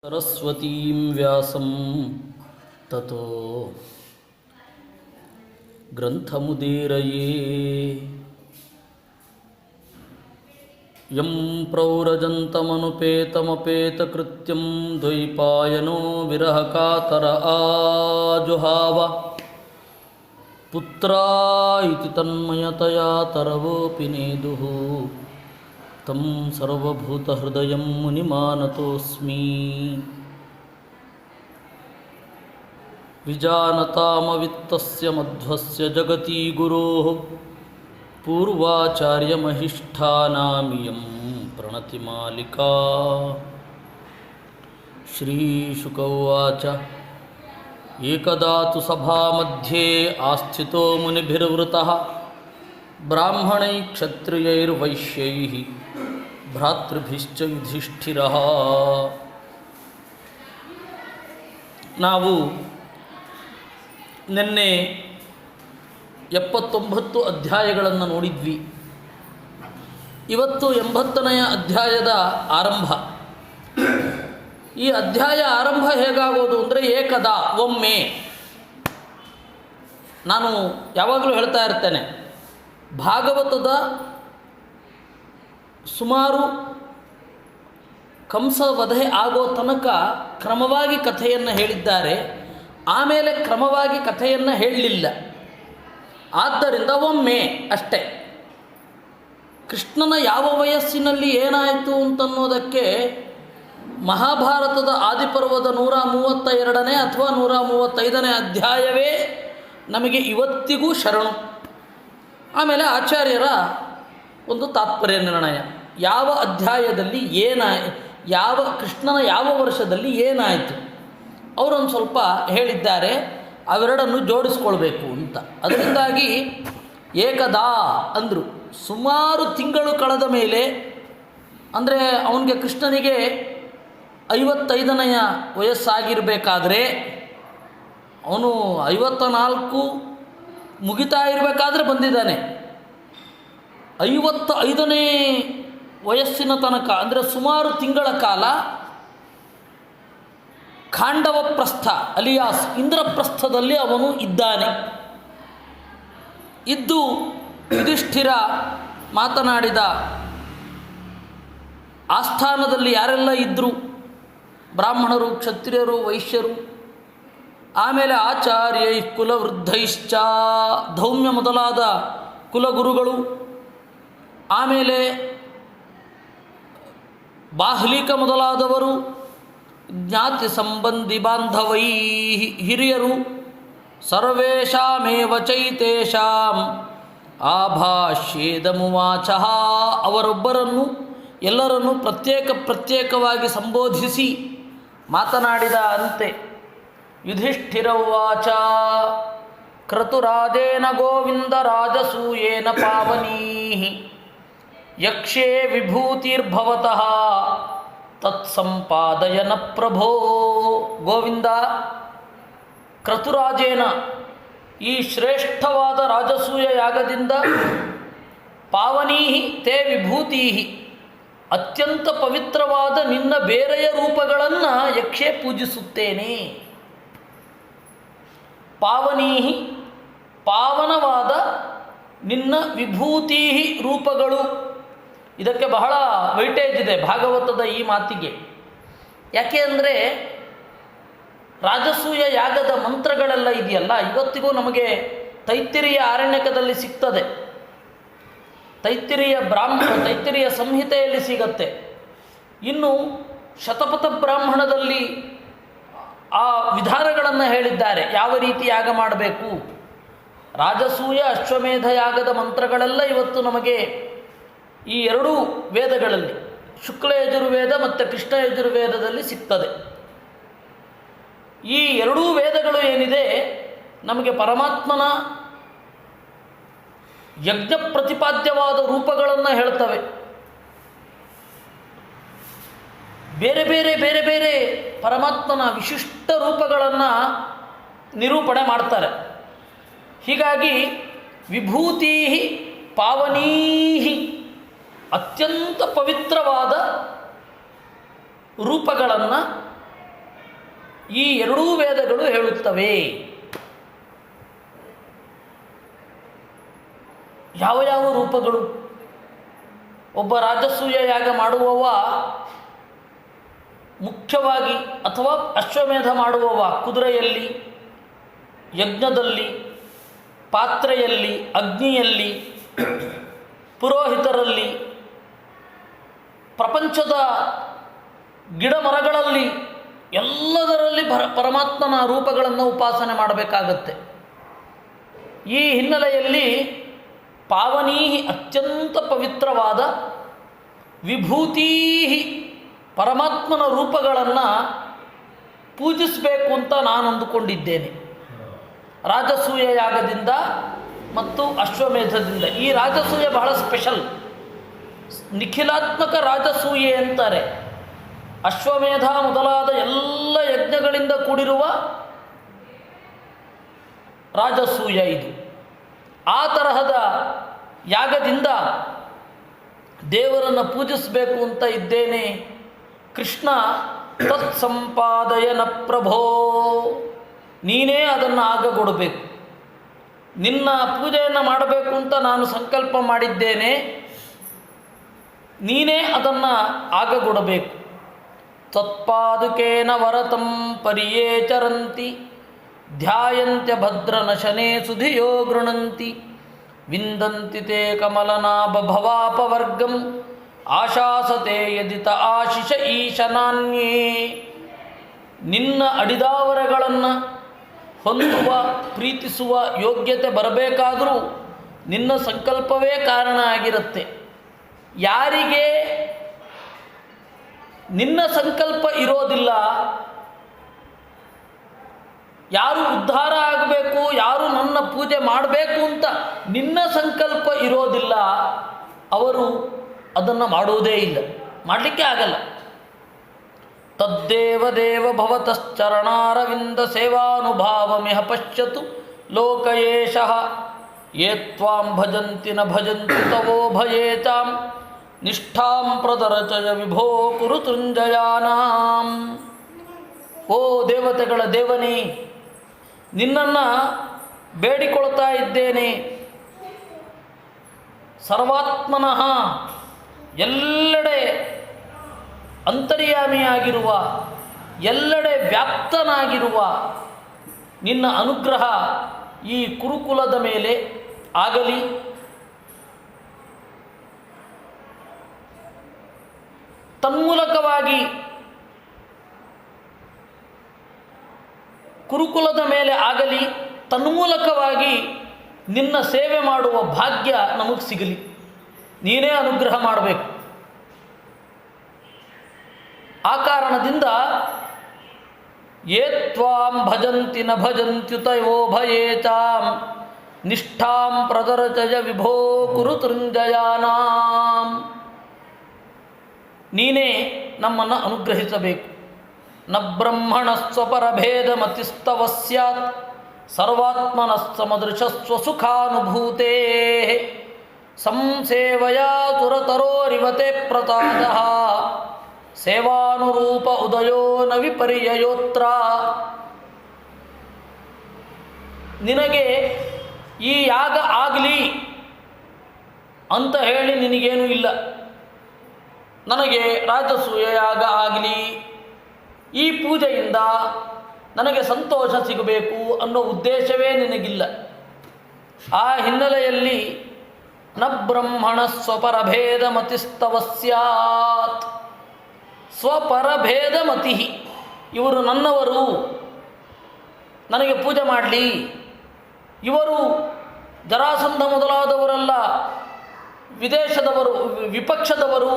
सरस्वतीं व्यासं ततो ग्रन्थमुदीरये यं प्रौरजन्तमनुपेतमपेतकृत्यं द्वैपायनो विरहकातर आजुहाव पुत्रा इति तन्मयतया तरवोऽपि नेदुः तं सर्वभूतहृदयं मुनिमानतोऽस्मि विजानतामवित्तस्य मध्वस्य जगती गुरोः पूर्वाचार्यमहिष्ठानामियं प्रणतिमालिका श्रीशुक उवाच एकदा तु सभामध्ये आस्थितो मुनिभिर्वृतः ब्राह्मणैः क्षत्रियैर्वैश्यैः ಭ್ರಾತೃಭಿಶ್ಚ ಯುಧಿಷ್ಠಿರಃ. ನಾವು ನಿನ್ನೆ 79 ಅಧ್ಯಾಯಗಳನ್ನು ನೋಡಿದ್ವಿ. ಇವತ್ತು 80ನೆಯ ಅಧ್ಯಾಯದ ಆರಂಭ. ಈ ಅಧ್ಯಾಯ ಆರಂಭ ಹೇಗಾಗೋದು ಅಂದರೆ ಏಕದಾ, ಒಮ್ಮೆ. ನಾನು ಯಾವಾಗಲೂ ಹೇಳ್ತಾ ಇರ್ತೇನೆ, ಭಾಗವತದ ಸುಮಾರು ಕಂಸವಧೆ ಆಗೋ ತನಕ ಕ್ರಮವಾಗಿ ಕಥೆಯನ್ನು ಹೇಳಿದ್ದಾರೆ. ಆಮೇಲೆ ಕ್ರಮವಾಗಿ ಕಥೆಯನ್ನು ಹೇಳಲಿಲ್ಲ. ಆದ್ದರಿಂದ ಒಮ್ಮೆ ಅಷ್ಟೇ. ಕೃಷ್ಣನ ಯಾವ ವಯಸ್ಸಿನಲ್ಲಿ ಏನಾಯಿತು ಅಂತನ್ನೋದಕ್ಕೆ ಮಹಾಭಾರತದ ಆದಿಪರ್ವದ 132ನೇ ಅಥವಾ 135ನೇ ಅಧ್ಯಾಯವೇ ನಮಗೆ ಇವತ್ತಿಗೂ ಶರಣು. ಆಮೇಲೆ ಆಚಾರ್ಯರ ಒಂದು ತಾತ್ಪರ್ಯ ನಿರ್ಣಯ, ಯಾವ ಅಧ್ಯಾಯದಲ್ಲಿ ಯಾವ ಕೃಷ್ಣನ ಯಾವ ವರ್ಷದಲ್ಲಿ ಏನಾಯಿತು ಅವರೊಂದು ಸ್ವಲ್ಪ ಹೇಳಿದ್ದಾರೆ. ಅವೆರಡನ್ನು ಜೋಡಿಸ್ಕೊಳ್ಬೇಕು ಅಂತ. ಅದರಿಂದಾಗಿ ಏಕದಾ ಅಂದರು. ಸುಮಾರು ತಿಂಗಳು ಕಳೆದ ಮೇಲೆ, ಅಂದರೆ ಅವನಿಗೆ ಕೃಷ್ಣನಿಗೆ 55ನೆಯ ವಯಸ್ಸಾಗಿರಬೇಕಾದ್ರೆ, ಅವನು 54 ಮುಗಿತಾ ಇರಬೇಕಾದ್ರೆ ಬಂದಿದ್ದಾನೆ. 55ನೇ ವಯಸ್ಸಿನ ತನಕ, ಅಂದರೆ ಸುಮಾರು ತಿಂಗಳ ಕಾಲ ಖಾಂಡವ ಪ್ರಸ್ಥ ಅಲಿಯಾಸ್ ಇಂದ್ರಪ್ರಸ್ಥದಲ್ಲಿ ಅವನು ಇದ್ದಾನೆ. ಇದ್ದು ಯುಧಿಷ್ಠಿರ ಮಾತನಾಡಿದ ಆಸ್ಥಾನದಲ್ಲಿ ಯಾರೆಲ್ಲ ಇದ್ದರು, ಬ್ರಾಹ್ಮಣರು, ಕ್ಷತ್ರಿಯರು, ವೈಶ್ಯರು, ಆಮೇಲೆ ಆಚಾರ್ಯೈ ಕುಲವೃದ್ಧೈಶ್ಚ, ಧೌಮ್ಯ ಮೊದಲಾದ ಕುಲಗುರುಗಳು, ಆಮೇಲೆ ಬಾಹ್ಲಿಕ ಮೊದಲಾದವರು, ಜ್ಞಾತಿ ಸಂಬಂಧಿ ಬಾಂಧವೈ ಹಿರಿಯರು, ಸರ್ವೇಷಾಮೇವ ಚೈತೇಷಾಂ ಆಭಾಷ್ಯೇದಮುವಾಚ, ಅವರೊಬ್ಬರನ್ನು ಎಲ್ಲರನ್ನೂ ಪ್ರತ್ಯೇಕವಾಗಿ ಸಂಬೋಧಿಸಿ ಮಾತನಾಡಿದ ಅಂತೆ. ಯುಧಿಷ್ಠಿರ ಉವಾಚ ಕ್ರತುರಾಜೇನ ಗೋವಿಂದ ರಾಜಸೂಯೇನ ಪಾವನೀಃ ಯಕ್ಷೇ ವಿಭೂತಿರ್ಭವತಃ ತತ್ಸಂಪಾದಯನ ಪ್ರಭೋ. ಗೋವಿಂದ, ಕ್ರತುರಾಜೇನ, ಈ ಶ್ರೇಷ್ಠವಾದ ರಾಜಸೂಯ ಯಾಗದಿಂದ ಪಾವನೀಹಿ ತೇ ವಿಭೂತೀಹಿ, ಅತ್ಯಂತ ಪವಿತ್ರವಾದ ನಿನ್ನ ಬೇರೆಯ ರೂಪಗಳನ್ನು ಯಕ್ಷೇ ಪೂಜಿಸುತ್ತೇನೆ. ಪಾವನೀಹಿ, ಪಾವನವಾದ ನಿನ್ನ ವಿಭೂತೀಹಿ ರೂಪಗಳು. ಇದಕ್ಕೆ ಬಹಳ ವೈಟೇಜ್ ಇದೆ ಭಾಗವತದ ಈ ಮಾತಿಗೆ. ಯಾಕೆ ಅಂದರೆ ರಾಜಸೂಯ ಯಾಗದ ಮಂತ್ರಗಳೆಲ್ಲ ಇದೆಯಲ್ಲ, ಇವತ್ತಿಗೂ ನಮಗೆ ತೈತ್ತಿರಿಯ ಆರಣ್ಯಕದಲ್ಲಿ ಸಿಗ್ತದೆ. ತೈತ್ತಿರಿಯ ಸಂಹಿತೆಯಲ್ಲಿ ಸಿಗತ್ತೆ. ಇನ್ನು ಶತಪಥ ಬ್ರಾಹ್ಮಣದಲ್ಲಿ ಆ ವಿಧಾನಗಳನ್ನು ಹೇಳಿದ್ದಾರೆ, ಯಾವ ರೀತಿ ಯಾಗ ಮಾಡಬೇಕು. ರಾಜಸೂಯ ಅಶ್ವಮೇಧ ಯಾಗದ ಮಂತ್ರಗಳೆಲ್ಲ ಇವತ್ತು ನಮಗೆ ಈ ಎರಡೂ ವೇದಗಳಲ್ಲಿ, ಶುಕ್ಲ ಯಜುರ್ವೇದ ಮತ್ತು ಕೃಷ್ಣ ಯಜುರ್ವೇದದಲ್ಲಿ ಸಿಗ್ತದೆ. ಈ ಎರಡೂ ವೇದಗಳು ಏನಿದೆ ನಮಗೆ ಪರಮಾತ್ಮನ ಯಜ್ಞ ಪ್ರತಿಪಾದ್ಯವಾದ ರೂಪಗಳನ್ನು ಹೇಳ್ತವೆ. ಬೇರೆ ಬೇರೆ ಪರಮಾತ್ಮನ ವಿಶಿಷ್ಟ ರೂಪಗಳನ್ನು ನಿರೂಪಣೆ ಮಾಡ್ತಾರೆ. ಹೀಗಾಗಿ ವಿಭೂತಿ ಪಾವನೀಹಿ, ಅತ್ಯಂತ ಪವಿತ್ರವಾದ ರೂಪಗಳನ್ನು ಈ ಎರಡೂ ವೇದಗಳು ಹೇಳುತ್ತವೆ. ಯಾವ ಯಾವ ರೂಪಗಳು? ಒಬ್ಬ ರಾಜಸೂಯ ಯಾಗ ಮಾಡುವವ ಮುಖ್ಯವಾಗಿ, ಅಥವಾ ಅಶ್ವಮೇಧ ಮಾಡುವವ ಕುದುರೆಯಲ್ಲಿ, ಯಜ್ಞದಲ್ಲಿ, ಪಾತ್ರೆಯಲ್ಲಿ, ಅಗ್ನಿಯಲ್ಲಿ, ಪುರೋಹಿತರಲ್ಲಿ, ಪ್ರಪಂಚದ ಗಿಡ ಮರಗಳಲ್ಲಿ, ಎಲ್ಲದರಲ್ಲಿ ಪರಮಾತ್ಮನ ರೂಪಗಳನ್ನು ಉಪಾಸನೆ ಮಾಡಬೇಕಾಗತ್ತೆ. ಈ ಹಿನ್ನೆಲೆಯಲ್ಲಿ ಪಾವನೀ ಅತ್ಯಂತ ಪವಿತ್ರವಾದ ವಿಭೂತೀ ಪರಮಾತ್ಮನ ರೂಪಗಳನ್ನು ಪೂಜಿಸಬೇಕು ಅಂತ ನಾನು ಅಂದುಕೊಂಡಿದ್ದೇನೆ. ರಾಜಸೂಯ ಯಾಗದಿಂದ ಮತ್ತು ಅಶ್ವಮೇಧದಿಂದ. ಈ ರಾಜಸೂಯ ಬಹಳ ಸ್ಪೆಷಲ್, ನಿಖಿಲಾತ್ಮಕ ರಾಜಸೂಯೆ ಅಂತಾರೆ. ಅಶ್ವಮೇಧ ಮೊದಲಾದ ಎಲ್ಲ ಯಜ್ಞಗಳಿಂದ ಕೂಡಿರುವ ರಾಜಸೂಯ ಇದು. ಆ ತರಹದ ಯಾಗದಿಂದ ದೇವರನ್ನು ಪೂಜಿಸಬೇಕು ಅಂತ ಇದ್ದೇನೆ. ಕೃಷ್ಣ ತತ್ಸಂಪಾದಯನ ಪ್ರಭೋ, ನೀನೇ ಅದನ್ನು ಆಗಗೊಡಬೇಕು. ನಿನ್ನ ಪೂಜೆಯನ್ನು ಮಾಡಬೇಕು ಅಂತ ನಾನು ಸಂಕಲ್ಪ ಮಾಡಿದ್ದೇನೆ, ನೀನೇ ಅದನ್ನು ಆಗಗೊಡಬೇಕು. ತತ್ಪಾದುಕೇನ ವರತಂ ಪರಿಯೇಚರಂತಿ ಧ್ಯಾಯಂತ್ಯ ಭದ್ರನಶನೇ ಸುಧಿಯೋ ಗೃಣಂತಿ ವಿಂದಂತಿ ತೇ ಕಮಲನಾಭ ಭವಾಪವರ್ಗಂ ಆಶಾಸತೆ ಯದಿತ ಆಶಿಷ ಈಶನಾನ್ಯೇ. ನಿನ್ನ ಅಡಿದಾವರೆಗಳನ್ನು ಹೊಂದುವ ಪ್ರೀತಿಸುವ ಯೋಗ್ಯತೆ ಬರಬೇಕಾದರೂ ನಿನ್ನ ಸಂಕಲ್ಪವೇ ಕಾರಣ ಆಗಿರುತ್ತೆ. ಯಾರಿಗೆ ನಿನ್ನ ಸಂಕಲ್ಪ ಇರೋದಿಲ್ಲ, ಯಾರು ಉದ್ಧಾರ ಆಗಬೇಕು, ಯಾರು ನನ್ನ ಪೂಜೆ ಮಾಡಬೇಕು ಅಂತ ನಿನ್ನ ಸಂಕಲ್ಪ ಇರೋದಿಲ್ಲ, ಅವರು ಅದನ್ನು ಮಾಡುವುದೇ ಇಲ್ಲ, ಮಾಡಲಿಕ್ಕೆ ಆಗಲ್ಲ. ತದ್ದೇವ ದೇವ ಭವತಶ್ಚರಣಾರವಿಂದ ಸೇವಾನುಭಾವಮಿಹ ಪಶ್ಯತು ಲೋಕಯೇಶಃ ಯೇ ತ್ವಾಂ ಭಜಂತಿ ನ ಭಜಂತಿ ತವೋ ಭಯೇತಾಂ ನಿಷ್ಠಾಂ ಪ್ರದರಚಯ ವಿಭೋ ಕುರುತುಂಜಯಾನಾಂ. ಓ ದೇವತೆಗಳ ದೇವನೇ, ನಿನ್ನನ್ನು ಬೇಡಿಕೊಳ್ತಾ ಇದ್ದೇನೆ. ಸರ್ವಾತ್ಮನಃ ಎಲ್ಲೆಡೆ ಅಂತರ್ಯಾಮಿಯಾಗಿರುವ, ಎಲ್ಲೆಡೆ ವ್ಯಾಪ್ತನಾಗಿರುವ ನಿನ್ನ ಅನುಗ್ರಹ ಈ ಕುರುಕುಲದ ಮೇಲೆ ಆಗಲಿ. ತನ್ಮೂಲಕವಾಗಿ ಕುರುಕುಲದ ಮೇಲೆ ಆಗಲಿ, ತನ್ಮೂಲಕವಾಗಿ ನಿನ್ನ ಸೇವೆ ಮಾಡುವ ಭಾಗ್ಯ ನಮಗೆ ಸಿಗಲಿ. ನೀನೇ ಅನುಗ್ರಹ ಮಾಡಬೇಕು. ಆ ಕಾರಣದಿಂದ ಯೇ ತ್ವಾಂ ಭಜಂತಿ ನ ಭಜಂತ್ಯುತಯೋ ಭಯೇತಾಂ ನಿಷ್ಠಾಂ ಪ್ರದರಚಯ ವಿಭೋ ಕುರುತುಂಜಯಾನಾಂ. ನೀನೇ ನಮ್ಮನ್ನು ಅನುಗ್ರಹಿಸಬೇಕು. ನ ಬ್ರಹ್ಮಣಸ್ವಪರಭೇದಮತಿಸ್ತವ ಸ್ಯಾತ್ ಸರ್ವಾತ್ಮನಸ್ಸಮದೃಶಸ್ವ ಸುಖಾನುಭೂತೇ ಸಂಸೇವಯಾ ತುರತರೋರಿವತೆ ಪ್ರತಾದಃ ಸೇವಾನುರೂಪ ಉದಯೋ ನ ವಿಪರ್ಯಯೋತ್ರ. ನಿನಗೆ ಈ ಯಾಗ ಆಗಲಿ ಅಂತ ಹೇಳಿ ನಿನಗೇನೂ ಇಲ್ಲ. ನನಗೆ ರಾಜಸೂಯ ಯಾಗ ಆಗಲಿ, ಈ ಪೂಜೆಯಿಂದ ನನಗೆ ಸಂತೋಷ ಸಿಗಬೇಕು ಅನ್ನೋ ಉದ್ದೇಶವೇ ನಿನಗಿಲ್ಲ. ಆ ಹಿನ್ನೆಲೆಯಲ್ಲಿ ನ ಬ್ರಹ್ಮಣ ಸ್ವಪರಭೇದ ಮತಿಸ್ತವ ಸ್ಯಾತ್. ಸ್ವಪರಭೇದ ಮತಿ, ಇವರು ನನ್ನವರು, ನನಗೆ ಪೂಜೆ ಮಾಡಲಿ. ಇವರು ಜರಾಸಂಧ ಮೊದಲಾದವರೆಲ್ಲ ವಿದೇಶದವರು, ವಿಪಕ್ಷದವರು,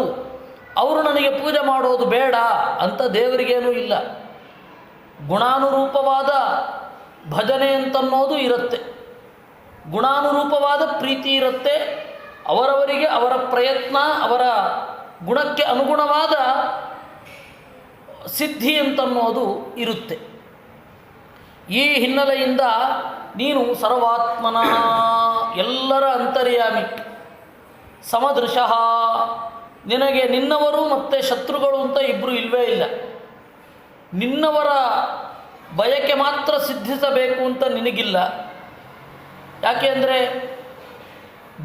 ಅವರು ನನಗೆ ಪೂಜೆ ಮಾಡೋದು ಬೇಡ ಅಂತ ದೇವರಿಗೇನೂ ಇಲ್ಲ. ಗುಣಾನುರೂಪವಾದ ಭಜನೆ ಅಂತನ್ನೋದು ಇರುತ್ತೆ, ಗುಣಾನುರೂಪವಾದ ಪ್ರೀತಿ ಇರುತ್ತೆ. ಅವರವರಿಗೆ ಅವರ ಪ್ರಯತ್ನ, ಅವರ ಗುಣಕ್ಕೆ ಅನುಗುಣವಾದ ಸಿದ್ಧಿ ಅಂತನ್ನೋದು ಇರುತ್ತೆ. ಈ ಹಿನ್ನೆಲೆಯಿಂದ ನೀನು ಸರ್ವಾತ್ಮನಃ, ಎಲ್ಲರ ಅಂತರ್ಯಾಮಿ, ಸಮದೃಶಃ, ನಿನಗೆ ನಿನ್ನವರು ಮತ್ತು ಶತ್ರುಗಳು ಅಂತ ಇಬ್ಬರು ಇಲ್ಲವೇ ಇಲ್ಲ. ನಿನ್ನವರ ಬಯಕೆ ಮಾತ್ರ ಸಿದ್ಧಿಸಬೇಕು ಅಂತ ನಿನಗಿಲ್ಲ. ಯಾಕೆ ಅಂದರೆ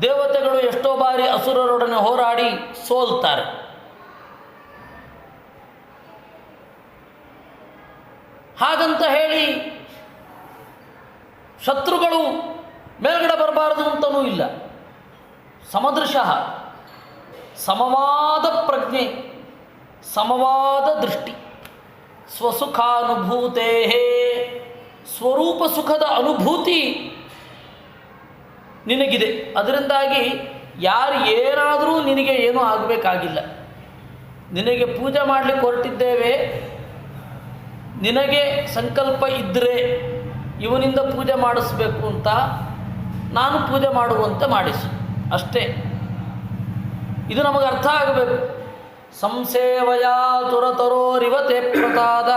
ದೇವತೆಗಳು ಎಷ್ಟೋ ಬಾರಿ ಅಸುರರೊಡನೆ ಹೋರಾಡಿ ಸೋಲ್ತಾರೆ. ಹಾಗಂತ ಹೇಳಿ ಶತ್ರುಗಳು ಮೇಲ್ಗಡೆ ಬರಬಾರದು ಅಂತಲೂ ಇಲ್ಲ. ಸಮದೃಶಃ ಸಮವಾದ ಪ್ರಜ್ಞೆ, ಸಮವಾದ ದೃಷ್ಟಿ, ಸ್ವಸುಖಾನುಭೂತೇ ಸ್ವರೂಪ ಸುಖದ ಅನುಭೂತಿ ನಿನಗಿದೆ. ಅದರಿಂದಾಗಿ ಯಾರು ಏನಾದರೂ ನಿನಗೆ ಏನೂ ಆಗಬೇಕಾಗಿಲ್ಲ. ನಿನಗೆ ಪೂಜೆ ಮಾಡಲಿಕ್ಕೆ ಹೊರಟಿದ್ದೇವೆ, ನಿನಗೆ ಸಂಕಲ್ಪ ಇದ್ದರೆ ಇವನಿಂದ ಪೂಜೆ ಮಾಡಿಸ್ಬೇಕು ಅಂತ, ನಾನು ಪೂಜೆ ಮಾಡುವಂತೆ ಮಾಡಿಸು ಅಷ್ಟೇ. ಇದು ನಮಗೆ ಅರ್ಥ ಆಗಬೇಕು. ಸಂಸೇವಯಾ ತುರತರೋರಿವತೆ ಪ್ರಸಾದ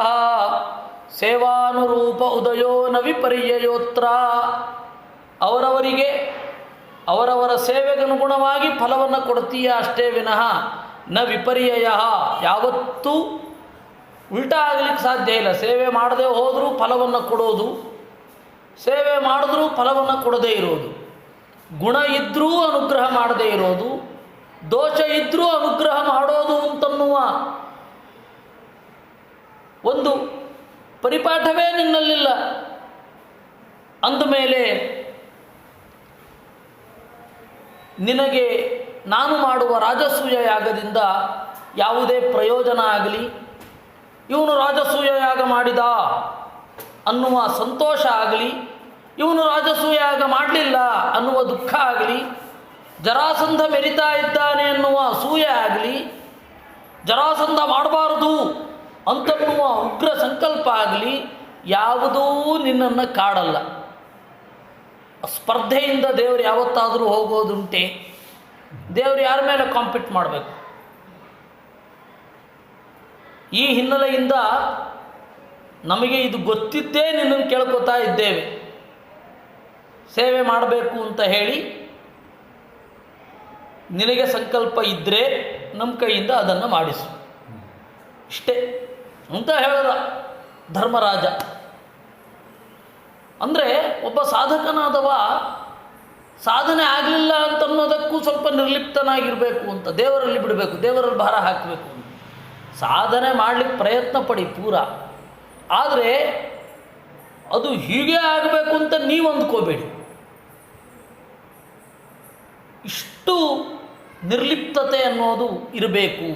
ಸೇವಾನುರೂಪ ಉದಯೋ ನ ವಿಪರ್ಯಯೋತ್ರ. ಅವರವರಿಗೆ ಅವರವರ ಸೇವೆಗನುಗುಣವಾಗಿ ಫಲವನ್ನು ಕೊಡ್ತೀಯ ಅಷ್ಟೇ ವಿನಃ ನ ವಿಪರ್ಯಯ, ಯಾವತ್ತೂ ಉಲ್ಟಾ ಆಗಲಿಕ್ಕೆ ಸಾಧ್ಯ ಇಲ್ಲ. ಸೇವೆ ಮಾಡದೆ ಹೋದರೂ ಫಲವನ್ನು ಕೊಡೋದು, ಸೇವೆ ಮಾಡಿದ್ರೂ ಫಲವನ್ನು ಕೊಡದೇ ಇರೋದು, ಗುಣ ಇದ್ದರೂ ಅನುಗ್ರಹ ಮಾಡದೇ ಇರೋದು, ದೋಷ ಇದ್ದರೂ ಅನುಗ್ರಹ ಮಾಡೋದು ಅಂತನ್ನುವ ಒಂದು ಪರಿಪಾಠವೇ ನಿನ್ನಲ್ಲಿಲ್ಲ. ಅಂದಮೇಲೆ ನಿನಗೆ ನಾನು ಮಾಡುವ ರಾಜಸೂಯ ಯಾಗದಿಂದ ಯಾವುದೇ ಪ್ರಯೋಜನ ಆಗಲಿ, ಇವನು ರಾಜಸೂಯ ಯಾಗ ಮಾಡಿದ ಅನ್ನುವ ಸಂತೋಷ ಆಗಲಿ, ಇವನು ರಾಜಸೂಯ ಯಾಗ ಮಾಡಲಿಲ್ಲ ಅನ್ನುವ ದುಃಖ ಆಗಲಿ, ಜರಾಸಂಧ ಮೆರಿತಾ ಇದ್ದಾನೆ ಅನ್ನುವ ಅಸೂಯೆ ಆಗಲಿ, ಜರಾಸಂಧ ಮಾಡಬಾರದು ಅಂತನ್ನುವ ಉಗ್ರ ಸಂಕಲ್ಪ ಆಗಲಿ, ಯಾವುದೂ ನಿನ್ನನ್ನು ಕಾಡಲ್ಲ. ಸ್ಪರ್ಧೆಯಿಂದ ದೇವರು ಯಾವತ್ತಾದರೂ ಹೋಗೋದುಂಟೆ? ದೇವರು ಯಾರ ಮೇಲೆ ಕಾಂಪೀಟ್ ಮಾಡಬೇಕು? ಈ ಹಿನ್ನೆಲೆಯಿಂದ ನಮಗೆ ಇದು ಗೊತ್ತಿದ್ದೇ ನಿನ್ನನ್ನು ಕೇಳ್ಕೊತಾ ಇದ್ದೇವೆ. ಸೇವೆ ಮಾಡಬೇಕು ಅಂತ ಹೇಳಿ ನಿನಗೆ ಸಂಕಲ್ಪ ಇದ್ದರೆ ನಮ್ಮ ಕೈಯಿಂದ ಅದನ್ನು ಮಾಡಿಸು ಇಷ್ಟೇ ಅಂತ ಹೇಳಿದ ಧರ್ಮರಾಜ. ಅಂದರೆ ಒಬ್ಬ ಸಾಧಕನಾದವ ಸಾಧನೆ ಆಗಲಿಲ್ಲ ಅಂತನ್ನೋದಕ್ಕೂ ಸ್ವಲ್ಪ ನಿರ್ಲಿಪ್ತನಾಗಿರಬೇಕು ಅಂತ, ದೇವರಲ್ಲಿ ಬಿಡಬೇಕು, ದೇವರಲ್ಲಿ ಭಾರ ಹಾಕಬೇಕು. ಸಾಧನೆ ಮಾಡಲಿಕ್ಕೆ ಪ್ರಯತ್ನ ಪಡಿ ಪೂರ, ಆದರೆ ಅದು ಹೀಗೆ ಆಗಬೇಕು ಅಂತ ನೀವು ಅಂದ್ಕೋಬೇಡಿ. ಇಷ್ಟು ನಿರ್ಲಿಪ್ತತೆ ಅನ್ನೋದು ಇರಬೇಕು.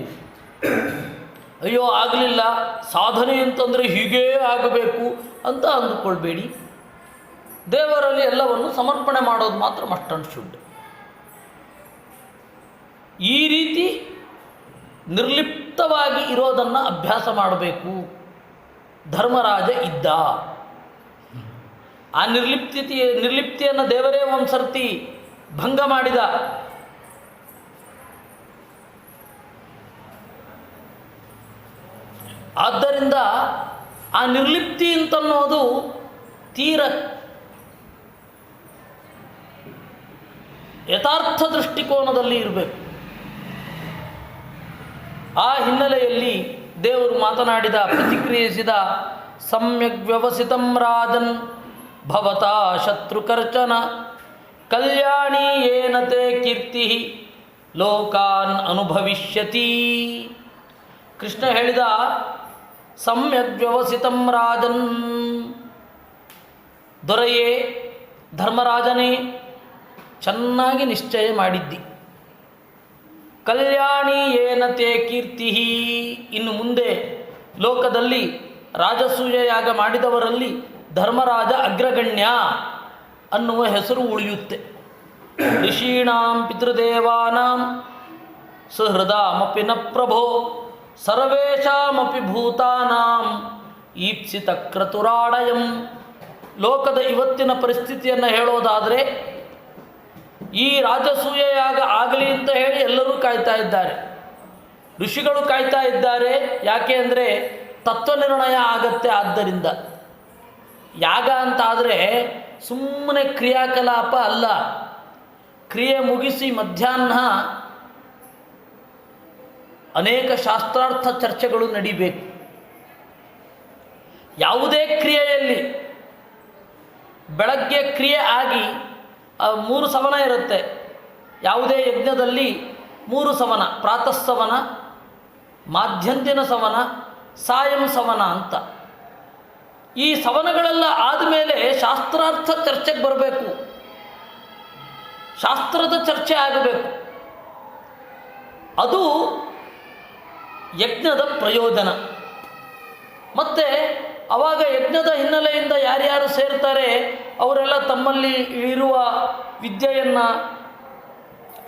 ಅಯ್ಯೋ ಆಗಲಿಲ್ಲ, ಸಾಧನೆ ಅಂತಂದರೆ ಹೀಗೇ ಆಗಬೇಕು ಅಂತ ಅಂದುಕೊಳ್ಬೇಡಿ. ದೇವರಲ್ಲಿ ಎಲ್ಲವನ್ನು ಸಮರ್ಪಣೆ ಮಾಡೋದು ಮಾತ್ರ ಮಸ್ಟ್ ಅಂಡ್ ಶುಡ್. ಈ ರೀತಿ ನಿರ್ಲಿಪ್ತವಾಗಿ ಇರೋದನ್ನು ಅಭ್ಯಾಸ ಮಾಡಬೇಕು. ಧರ್ಮರಾಜ ಇದ್ದ. ಆ ನಿರ್ಲಿಪ್ತಿಯನ್ನು ದೇವರೇ ಒಂದು ಸರ್ತಿ ಭಂಗ ಮಾಡಿದ. ಆದ್ದರಿಂದ ಆ ನಿರ್ಲಿಪ್ತಿ ಅಂತನ್ನೋದು ತೀರ ಯಥಾರ್ಥ ದೃಷ್ಟಿಕೋನದಲ್ಲಿ ಇರಬೇಕು. ಆ ಹಿನ್ನೆಲೆಯಲ್ಲಿ ದೇವರು ಮಾತನಾಡಿದ, ಪ್ರತಿಕ್ರಿಯಿಸಿದ, ಸಮ್ಯಕ್ ವ್ಯವಸಿತಂ ರಾಜನ್ ಭವತಾ ಶತ್ರುಕರ್ಚನ ಕಲ್ಯಾಣಿ ಏನತೆ ಕೀರ್ತಿ ಲೋಕಾನ್ ಅನುಭವಿಷ್ಯತಿ. ಕೃಷ್ಣ ಹೇಳಿದ, ಸಮ್ಯಕ್ ವ್ಯವಸಿತಂ ರಾಜನ್, ದೊರೆಯೇ ಧರ್ಮರಾಜನೇ ಚೆನ್ನಾಗಿ ನಿಶ್ಚಯ ಮಾಡಿದ್ದಿ. ಕಲ್ಯಾಣಿ ಏನತೆ ಕೀರ್ತಿ, ಇನ್ನು ಮುಂದೆ ಲೋಕದಲ್ಲಿ ರಾಜಸೂಯ ಯಾಗ ಮಾಡಿದವರಲ್ಲಿ ಧರ್ಮರಾಜ ಅಗ್ರಗಣ್ಯ ಅನ್ನುವ ಹೆಸರು ಉಳಿಯುತ್ತೆ. ಋಷೀಣಾಂ ಪಿತೃದೇವಾನಾಂ ಸುಹೃದಾಮಪಿ ನ ಪ್ರಭೋ ಸರ್ವೇಷಾಮಪಿ ಭೂತಾನಾಂ ಈಪ್ಸಿತ ಕ್ರತುರಾಡಯಂ. ಲೋಕದ ಇವತ್ತಿನ ಪರಿಸ್ಥಿತಿಯನ್ನು ಹೇಳೋದಾದರೆ, ಈ ರಾಜಸೂಯ ಯಾಗ ಆಗಲಿ ಅಂತ ಹೇಳಿ ಎಲ್ಲರೂ ಕಾಯ್ತಾ ಇದ್ದಾರೆ. ಋಷಿಗಳು ಕಾಯ್ತಾ ಇದ್ದಾರೆ. ಯಾಕೆ ಅಂದರೆ ತತ್ವನಿರ್ಣಯ ಆಗತ್ತೆ. ಆದ್ದರಿಂದ ಯಾಗ ಅಂತಾದರೆ ಸುಮ್ಮನೆ ಕ್ರಿಯಾಕಲಾಪ ಅಲ್ಲ. ಕ್ರಿಯೆ ಮುಗಿಸಿ ಮಧ್ಯಾಹ್ನ ಅನೇಕ ಶಾಸ್ತ್ರಾರ್ಥ ಚರ್ಚೆಗಳು ನಡಿಬೇಕು. ಯಾವುದೇ ಕ್ರಿಯೆಯಲ್ಲಿ ಬೆಳಗ್ಗೆ ಕ್ರಿಯೆ ಆಗಿ 3 ಸವನ ಇರುತ್ತೆ. ಯಾವುದೇ ಯಜ್ಞದಲ್ಲಿ 3 ಸವನ, ಪ್ರಾತಃ ಸವನ, ಮಾಧ್ಯಂದಿನ ಸವನ, ಸಾಯಂ ಸವನ ಅಂತ. ಈ ಸವನಗಳೆಲ್ಲ ಆದಮೇಲೆ ಶಾಸ್ತ್ರಾರ್ಥ ಚರ್ಚೆಗೆ ಬರಬೇಕು, ಶಾಸ್ತ್ರದ ಚರ್ಚೆ ಆಗಬೇಕು. ಅದು ಯಜ್ಞದ ಪ್ರಯೋಜನ. ಮತ್ತು ಆವಾಗ ಯಜ್ಞದ ಹಿನ್ನೆಲೆಯಿಂದ ಯಾರ್ಯಾರು ಸೇರ್ತಾರೆ ಅವರೆಲ್ಲ ತಮ್ಮಲ್ಲಿ ಇರುವ ವಿದ್ಯೆಯನ್ನು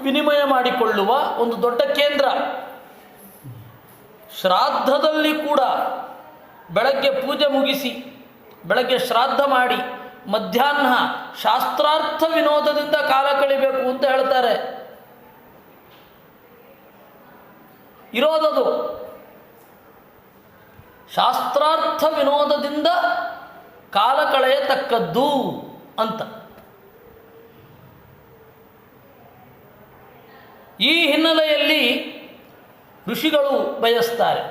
ವಿನಿಮಯ ಮಾಡಿಕೊಳ್ಳುವ ಒಂದು ದೊಡ್ಡ ಕೇಂದ್ರ. ಶ್ರಾದ್ದದಲ್ಲಿ ಕೂಡ ಬೆಳಗ್ಗೆ ಪೂಜೆ ಮುಗಿಸಿ ಬೆಳಗ್ಗೆ ಶ್ರಾದ್ದ ಮಾಡಿ ಮಧ್ಯಾಹ್ನ ಶಾಸ್ತ್ರಾರ್ಥ ವಿನೋದದಿಂದ ಕಾಲ ಕಳಿಬೇಕು ಅಂತ ಹೇಳ್ತಾರೆ. ಇರೋದದು ಶಾಸ್ತ್ರಾರ್ಥ ವಿನೋದದಿಂದ ಕಾಲ ಕಳೆಯತಕ್ಕದ್ದು ಅಂತ. ಈ ಹಿನ್ನೆಲೆಯಲ್ಲಿ ಋಷಿಗಳು ಬಯಸ್ತಾರೆ.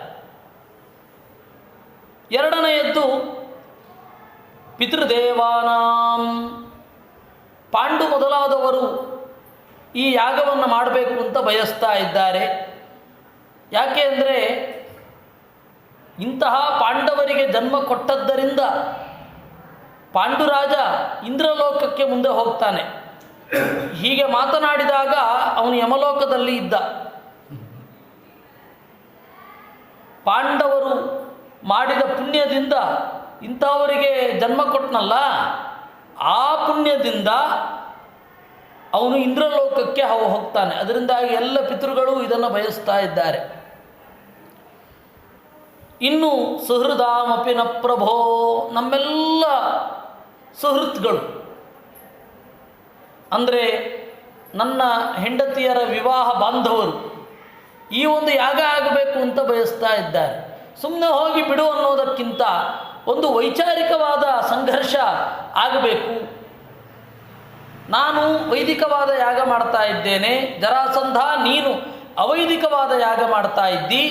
ಎರಡನೆಯದ್ದು ಪಿತೃದೇವಾನಾಂ. ಪಾಂಡು ಮೊದಲಾದವರು ಈ ಯಾಗವನ್ನು ಮಾಡಬೇಕು ಅಂತ ಬಯಸ್ತಾ ಇದ್ದಾರೆ. ಯಾಕೆ ಅಂದರೆ ಇಂತಹ ಪಾಂಡವರಿಗೆ ಜನ್ಮ ಕೊಟ್ಟದ್ದರಿಂದ ಪಾಂಡುರಾಜ ಇಂದ್ರಲೋಕಕ್ಕೆ ಮುಂದೆ ಹೋಗ್ತಾನೆ. ಹೀಗೆ ಮಾತನಾಡಿದಾಗ ಅವನು ಯಮಲೋಕದಲ್ಲಿ ಇದ್ದ. ಪಾಂಡವರು ಮಾಡಿದ ಪುಣ್ಯದಿಂದ ಇಂಥವರಿಗೆ ಜನ್ಮ ಕೊಟ್ಟನಲ್ಲ, ಆ ಪುಣ್ಯದಿಂದ ಅವನು ಇಂದ್ರಲೋಕಕ್ಕೆ ಹೋಗ್ತಾನೆ. ಅದರಿಂದಾಗಿ ಎಲ್ಲ ಪಿತೃಗಳು ಇದನ್ನು ಬಯಸ್ತಾ ಇದ್ದಾರೆ. ಇನ್ನು ಸುಹೃದಾಮಪಿ ನ ಪ್ರಭೋ, ನಮ್ಮೆಲ್ಲ ಸುಹೃತ್ಗಳು ಅಂದರೆ ನನ್ನ ಹೆಂಡತಿಯರ ವಿವಾಹ ಬಾಂಧವರು ಈ ಒಂದು ಯಾಗ ಆಗಬೇಕು ಅಂತ ಬಯಸ್ತಾ ಇದ್ದಾರೆ. ಸುಮ್ಮನೆ ಹೋಗಿ ಬಿಡು ಅನ್ನೋದಕ್ಕಿಂತ ಒಂದು ವೈಚಾರಿಕವಾದ ಸಂಘರ್ಷ ಆಗಬೇಕು. ನಾನು ವೈದಿಕವಾದ ಯಾಗ ಮಾಡ್ತಾ ಇದ್ದೇನೆ, ಜರಾಸಂಧ ನೀನು ಅವೈದಿಕವಾದ ಯಾಗ ಮಾಡ್ತಾ ಇದ್ದಿ,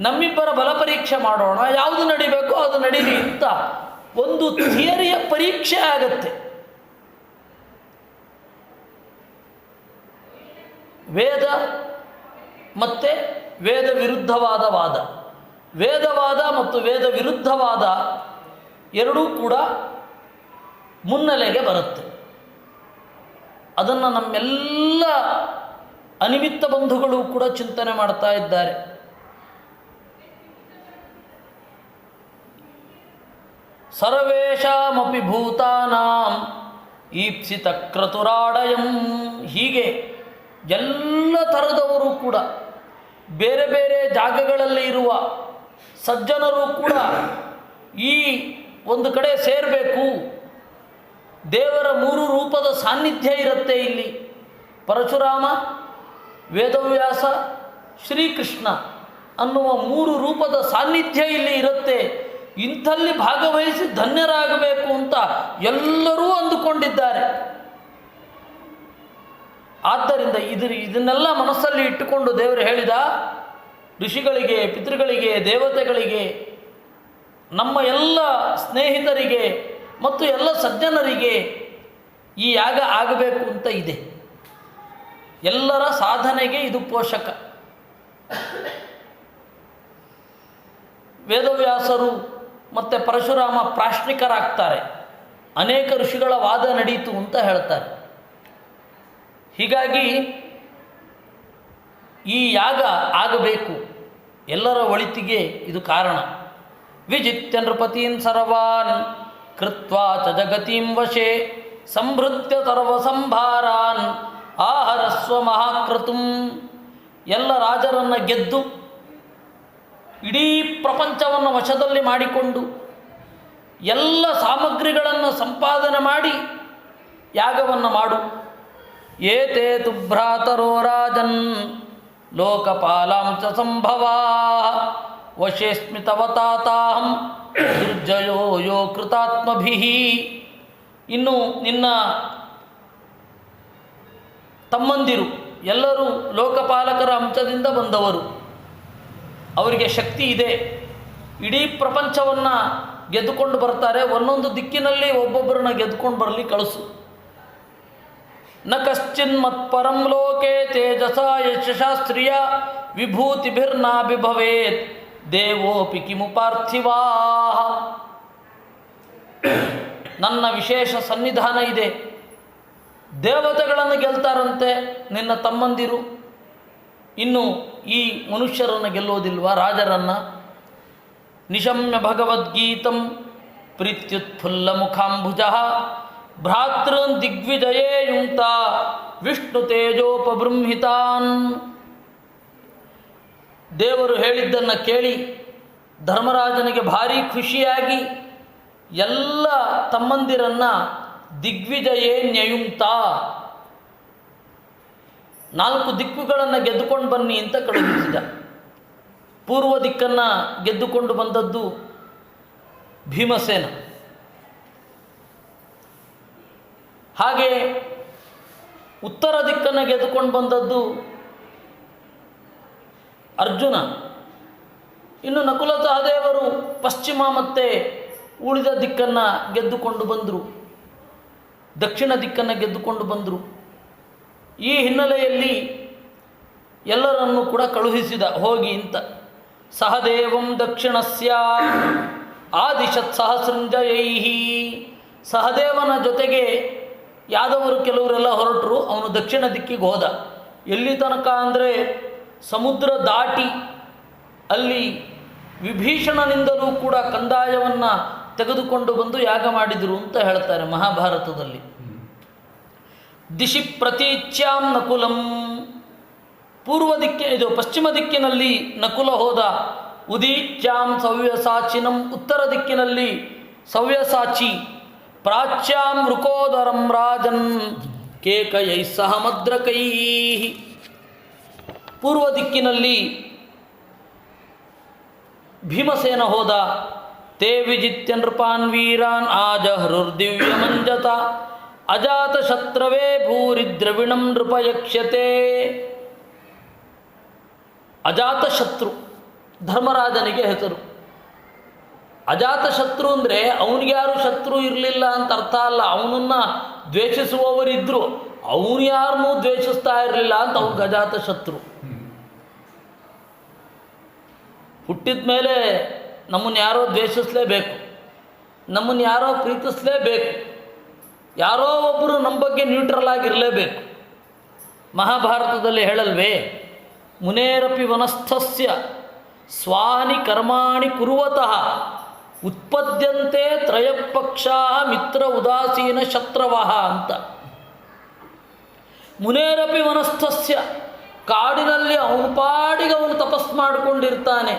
ನಮ್ಮಿಬ್ಬರ ಬಲ ಪರೀಕ್ಷೆ ಮಾಡೋಣ, ಯಾವುದು ನಡಿಬೇಕೋ ಅದು ನಡೀಲಿ ಅಂತ ಒಂದು ಥಿಯರಿಯ ಪರೀಕ್ಷೆ ಆಗತ್ತೆ. ವೇದ ಮತ್ತು ವೇದ ವಿರುದ್ಧವಾದ ವಾದ, ವೇದವಾದ ಮತ್ತು ವೇದ ವಿರುದ್ಧವಾದ ಎರಡೂ ಕೂಡ ಮುನ್ನೆಲೆಗೆ ಬರುತ್ತೆ. ಅದನ್ನು ನಮ್ಮೆಲ್ಲ ಅನಿಮಿತ್ತ ಬಂಧುಗಳು ಕೂಡ ಚಿಂತನೆ ಮಾಡ್ತಾ ಇದ್ದಾರೆ. ಸರ್ವೇಷಾಮಪಿ ಭೂತಾನಾಂ ಈಪ್ಸಿತ ಕ್ರತುರಾಡಯಂ. ಹೀಗೆ ಎಲ್ಲ ಥರದವರು ಕೂಡ ಬೇರೆ ಬೇರೆ ಜಾಗಗಳಲ್ಲಿ ಇರುವ ಸಜ್ಜನರು ಕೂಡ ಈ ಒಂದು ಕಡೆ ಸೇರಬೇಕು. ದೇವರ 3 ರೂಪದ ಸಾನ್ನಿಧ್ಯ ಇರುತ್ತೆ ಇಲ್ಲಿ. ಪರಶುರಾಮ, ವೇದವ್ಯಾಸ, ಶ್ರೀಕೃಷ್ಣ ಅನ್ನುವ 3 ರೂಪದ ಸಾನ್ನಿಧ್ಯ ಇಲ್ಲಿ ಇರುತ್ತೆ. ಇಂಥಲ್ಲಿ ಭಾಗವಹಿಸಿ ಧನ್ಯರಾಗಬೇಕು ಅಂತ ಎಲ್ಲರೂ ಅಂದುಕೊಂಡಿದ್ದಾರೆ. ಆದ್ದರಿಂದ ಇದನ್ನೆಲ್ಲ ಮನಸ್ಸಲ್ಲಿ ಇಟ್ಟುಕೊಂಡು ದೇವರು ಹೇಳಿದ ಋಷಿಗಳಿಗೆ, ಪಿತೃಗಳಿಗೆ, ದೇವತೆಗಳಿಗೆ, ನಮ್ಮ ಎಲ್ಲ ಸ್ನೇಹಿತರಿಗೆ ಮತ್ತು ಎಲ್ಲ ಸಜ್ಜನರಿಗೆ ಈ ಯಾಗ ಆಗಬೇಕು ಅಂತ ಇದೆ. ಎಲ್ಲರ ಸಾಧನೆಗೆ ಇದು ಪೋಷಕ. ವೇದವ್ಯಾಸರು ಮತ್ತು ಪರಶುರಾಮ ಪ್ರಾಶ್ನಿಕರಾಗ್ತಾರೆ. ಅನೇಕ ಋಷಿಗಳ ವಾದ ನಡೀತು ಅಂತ ಹೇಳ್ತಾರೆ. ಹೀಗಾಗಿ ಈ ಯಾಗ ಆಗಬೇಕು, ಎಲ್ಲರ ಒಳಿತಿಗೆ ಇದು ಕಾರಣ. ವಿಜಿತ್ಯ ನೃಪತೀನ್ ಸರ್ವಾನ್ ಕೃತ್ವಾ ಚ ಜಗತೀಂ ವಶೇ ಸಂಭೃತ್ಯ ಸರ್ವಸಂಭಾರಾನ್ ಆಹರಸ್ವ ಮಹಾಕ್ರತುಂ. ಎಲ್ಲ ರಾಜರನ್ನು ಗೆದ್ದು ಇಡೀ ಪ್ರಪಂಚವನ್ನು ವಶದಲ್ಲಿ ಮಾಡಿಕೊಂಡು ಎಲ್ಲ ಸಾಮಗ್ರಿಗಳನ್ನು ಸಂಪಾದನೆ ಮಾಡಿ ಯಾಗವನ್ನು ಮಾಡು. ಏತೇ ತು ಭ್ರಾತರೋ ರಾಜನ್ ಲೋಕಪಾಲಾಂಚ ಸಂಭವಾ ವಶೇಸ್ಮಿ ತವ ತಾತಾಹಂ ದುರ್ಜಯೋ ಯೋ ಕೃತಾತ್ಮಭಿಃ. ಇನ್ನು ನಿನ್ನ ತಮ್ಮಂದಿರು ಎಲ್ಲರೂ ಲೋಕಪಾಲಕರ ಅಂಶದಿಂದ ಬಂದವರು, ಅವರಿಗೆ ಶಕ್ತಿ ಇದೆ, ಇಡೀ ಪ್ರಪಂಚವನ್ನು ಗೆದ್ದುಕೊಂಡು ಬರ್ತಾರೆ. ಒಂದೊಂದು ದಿಕ್ಕಿನಲ್ಲಿ ಒಬ್ಬೊಬ್ಬರನ್ನ ಗೆದ್ದುಕೊಂಡು ಬರಲಿ ಕಳಿಸು. ನ ಕಶ್ಚಿನ್ ಮತ್ಪರಂ ಲೋಕೆ ತೇಜಸ ಯಶಶಾಸ್ತ್ರೀಯ ವಿಭೂತಿಭಿರ್ನಾಭಿಭವೇತ್ ದೇವೋಪಿ ಕಿಮು ಪಾರ್ಥಿವಾ. ನನ್ನ ವಿಶೇಷ ಸನ್ನಿಧಾನ ಇದೆ. ದೇವತೆಗಳನ್ನು ಗೆಲ್ತಾರಂತೆ ನಿನ್ನ ತಮ್ಮಂದಿರು, ಇನ್ನು ಈ ಮನುಷ್ಯರನ್ನು ಗೆಲ್ಲೋದಿಲ್ವಾ, ರಾಜರನ್ನು? ನಿಶಮ್ಯ ಭಗವದ್ಗೀತಂ ಪ್ರೀತ್ಯುತ್ಫುಲ್ಲ ಮುಖಾಂಬುಜ ಭ್ರಾತೃನ್ ದಿಗ್ವಿಜಯೇ ಯುಂಕ್ತ ವಿಷ್ಣು ತೇಜೋಪಬೃಂಹಿತಾನ್. ದೇವರು ಹೇಳಿದ್ದನ್ನು ಕೇಳಿ ಧರ್ಮರಾಜನಿಗೆ ಭಾರಿ ಖುಷಿಯಾಗಿ ಎಲ್ಲ ತಮ್ಮಂದಿರನ್ನು ದಿಗ್ವಿಜಯೇ ನ್ಯಯುಂಕ್ತ, 4 ದಿಕ್ಕುಗಳನ್ನು ಗೆದ್ದುಕೊಂಡು ಬನ್ನಿ ಅಂತ ಕಳುಹಿಸಿದ. ಪೂರ್ವ ದಿಕ್ಕನ್ನು ಗೆದ್ದುಕೊಂಡು ಬಂದದ್ದು ಭೀಮಸೇನ. ಹಾಗೆ ಉತ್ತರ ದಿಕ್ಕನ್ನು ಗೆದ್ದುಕೊಂಡು ಬಂದದ್ದು ಅರ್ಜುನ. ಇನ್ನು ನಕುಲ ಸಹದೇವರು ಪಶ್ಚಿಮ ಮತ್ತು ಉಳಿದ ದಿಕ್ಕನ್ನು ಗೆದ್ದುಕೊಂಡು ಬಂದರು, ದಕ್ಷಿಣ ದಿಕ್ಕನ್ನು ಗೆದ್ದುಕೊಂಡು ಬಂದರು. ಈ ಹಿನ್ನೆಲೆಯಲ್ಲಿ ಎಲ್ಲರನ್ನೂ ಕೂಡ ಕಳುಹಿಸಿದ ಹೋಗಿ ಅಂತ. ಸಹದೇವಂ ದಕ್ಷಿಣಸ್ಯ ಆದಿಶತ್ ಸಹಸ್ರಂಜಯೈ. ಸಹದೇವನ ಜೊತೆಗೆ ಯಾದವರು ಕೆಲವರೆಲ್ಲ ಹೊರಟರು. ಅವನು ದಕ್ಷಿಣ ದಿಕ್ಕಿಗೆ ಹೋದ. ಎಲ್ಲಿ ತನಕ ಅಂದರೆ ಸಮುದ್ರ ದಾಟಿ ಅಲ್ಲಿ ವಿಭೀಷಣನಿಂದಲೂ ಕೂಡ ಕಂದಾಯವನ್ನು ತೆಗೆದುಕೊಂಡು ಬಂದು ಯಾಗ ಮಾಡಿದರು ಅಂತ ಹೇಳ್ತಾರೆ ಮಹಾಭಾರತದಲ್ಲಿ. ದಿಶಿ ಪ್ರತೀಚ್ಯಾಂ ನಕುಲಂ. ಪೂರ್ವ ಇದು ಪಶ್ಚಿಮ ದಿಕ್ಕಿನಲ್ಲಿ ನಕುಲ ಹೋದ. ಉದೀಚ್ಯಾಂ ಸವ್ಯಸಾಚಿನಂ. ಉತ್ತರ ದಿಕ್ಕಿನಲ್ಲಿ ಸವ್ಯಸಾಚಿ. ಪ್ರಾಚ್ಯಾಂ ಋಕೋದರಂ ರಾಜನ್ ಕೇಕಯೈ ಸಹ ಮದ್ರಕೈ. ಪೂರ್ವ ದಿಕ್ಕಿನಲ್ಲಿ ಭೀಮಸೇನ ಹೋದ. ತೇ ವಿಜಿತ್ಯ ನೃಪಾನ್ ವೀರಾನ್ ಆಜಹೃರ್ದಿವ್ಯಮಂಜತ ಅಜಾತ ಶತ್ರವೇ ಭೂರಿ ದ್ರವಿಣಂ ನೃಪಯಕ್ಷ್ಯತೆ. ಅಜಾತ ಶತ್ರು ಧರ್ಮರಾಜನಿಗೆ ಹೆಸರು. ಅಜಾತ ಶತ್ರು ಅಂದರೆ ಅವನಿಗೆ ಯಾರು ಶತ್ರು ಇರಲಿಲ್ಲ ಅಂತ ಅರ್ಥ ಅಲ್ಲ. ಅವನನ್ನು ದ್ವೇಷಿಸುವವರಿದ್ದರು, ಅವನು ಯಾರನ್ನೂ ದ್ವೇಷಿಸ್ತಾ ಇರಲಿಲ್ಲ ಅಂತ ಅವ್ನಿಗೆ ಅಜಾತ ಶತ್ರು. ಹುಟ್ಟಿದ ಮೇಲೆ ನಮ್ಮನ್ನು ಯಾರೋ ದ್ವೇಷಿಸಲೇಬೇಕು, ನಮ್ಮನ್ನು ಯಾರೋ ಪ್ರೀತಿಸಲೇಬೇಕು, ಯಾರೋ ಒಬ್ಬರು ನಮ್ಮ ಬಗ್ಗೆ ನ್ಯೂಟ್ರಲ್ ಆಗಿರಲೇಬೇಕು. ಮಹಾಭಾರತದಲ್ಲಿ ಹೇಳಲ್ವೇ, ಮುನೇರಪಿ ವನಸ್ಥಸ್ಯ ಸ್ವಾನಿ ಕರ್ಮಾಣಿ ಕುರುವತಃ ಉತ್ಪದ್ಯಂತೆ ತ್ರಯಪಕ್ಷಾ ಮಿತ್ರ ಉದಾಸೀನ ಶತ್ರವಃ ಅಂತ. ಮುನೇರಪಿ ವನಸ್ಥಸ್ಯ, ಕಾಡಿನಲ್ಲಿ ಅವನ ಪಾಡಿಗೆ ಅವನು ತಪಸ್ಸು ಮಾಡಿಕೊಂಡಿರ್ತಾನೆ.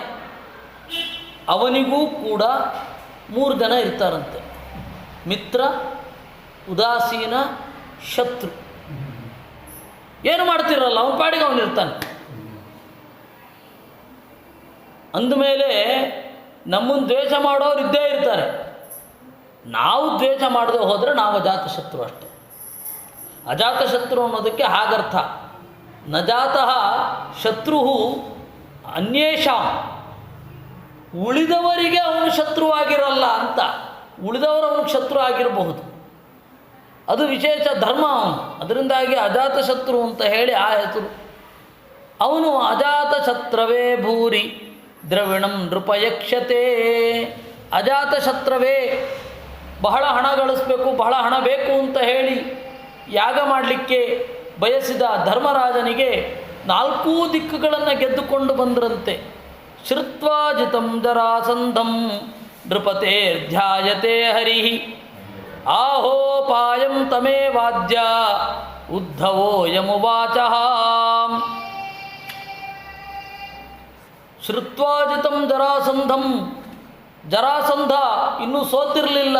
ಅವನಿಗೂ ಕೂಡ 3 ಜನ ಇರ್ತಾರಂತೆ, ಮಿತ್ರ, ಉದಾಸೀನ, ಶತ್ರು. ಏನು ಮಾಡ್ತಿರಲ್ಲ, ಅವನ ಪಾಡಿಗೆ ಅವನಿರ್ತಾನೆ. ಅಂದಮೇಲೆ ನಮ್ಮನ್ನು ದ್ವೇಷ ಮಾಡೋರು ಇದ್ದೇ ಇರ್ತಾರೆ. ನಾವು ದ್ವೇಷ ಮಾಡದೆ ಹೋದರೆ ನಾವು ಅಜಾತಶತ್ರು ಅಷ್ಟೆ. ಅಜಾತಶತ್ರು ಅನ್ನೋದಕ್ಕೆ ಹಾಗರ್ಥ. ನಜಾತಃ ಶತ್ರು ಅನ್ಯೇಷಾಂ. ಉಳಿದವರಿಗೆ ಅವನು ಶತ್ರುವಾಗಿರಲ್ಲ ಅಂತ. ಉಳಿದವರು ಅವನಿಗೆ ಶತ್ರು ಆಗಿರಬಹುದು, ಅದು ವಿಶೇಷ ಧರ್ಮ ಅವನು. ಅದರಿಂದಾಗಿ ಅಜಾತಶತ್ರು ಅಂತ ಹೇಳಿ ಆ ಹೆಸರು. ಅವನು ಅಜಾತಶತ್ರವೇ ಭೂರಿ ದ್ರವಿಣಂ ನೃಪಯಕ್ಷತೆ. ಅಜಾತಶತ್ರವೇ, ಬಹಳ ಹಣ ಗಳಿಸಬೇಕು, ಬಹಳ ಹಣ ಬೇಕು ಅಂತ ಹೇಳಿ ಯಾಗ ಮಾಡಲಿಕ್ಕೆ ಬಯಸಿದ ಧರ್ಮರಾಜನಿಗೆ 4 ದಿಕ್ಕುಗಳನ್ನು ಗೆದ್ದುಕೊಂಡು ಬಂದರಂತೆ. ಶ್ರುತ್ವಾ ಜಿತಂ ಜರಾಸಂಧಂ ನೃಪತೇರ್ಧ್ಯಾಯತೆ ಹರಿ ಆಹೋಪಾಯಂ ತಮೇ ವಾದ್ಯ ಉದ್ಧವೋ ಯಮುವಾಚ. ಶ್ರುತ್ವಾಜಿತಂ ಜರಾಸಂಧಂ. ಜರಾಸಂಧ ಇನ್ನೂ ಸೋತಿರಲಿಲ್ಲ.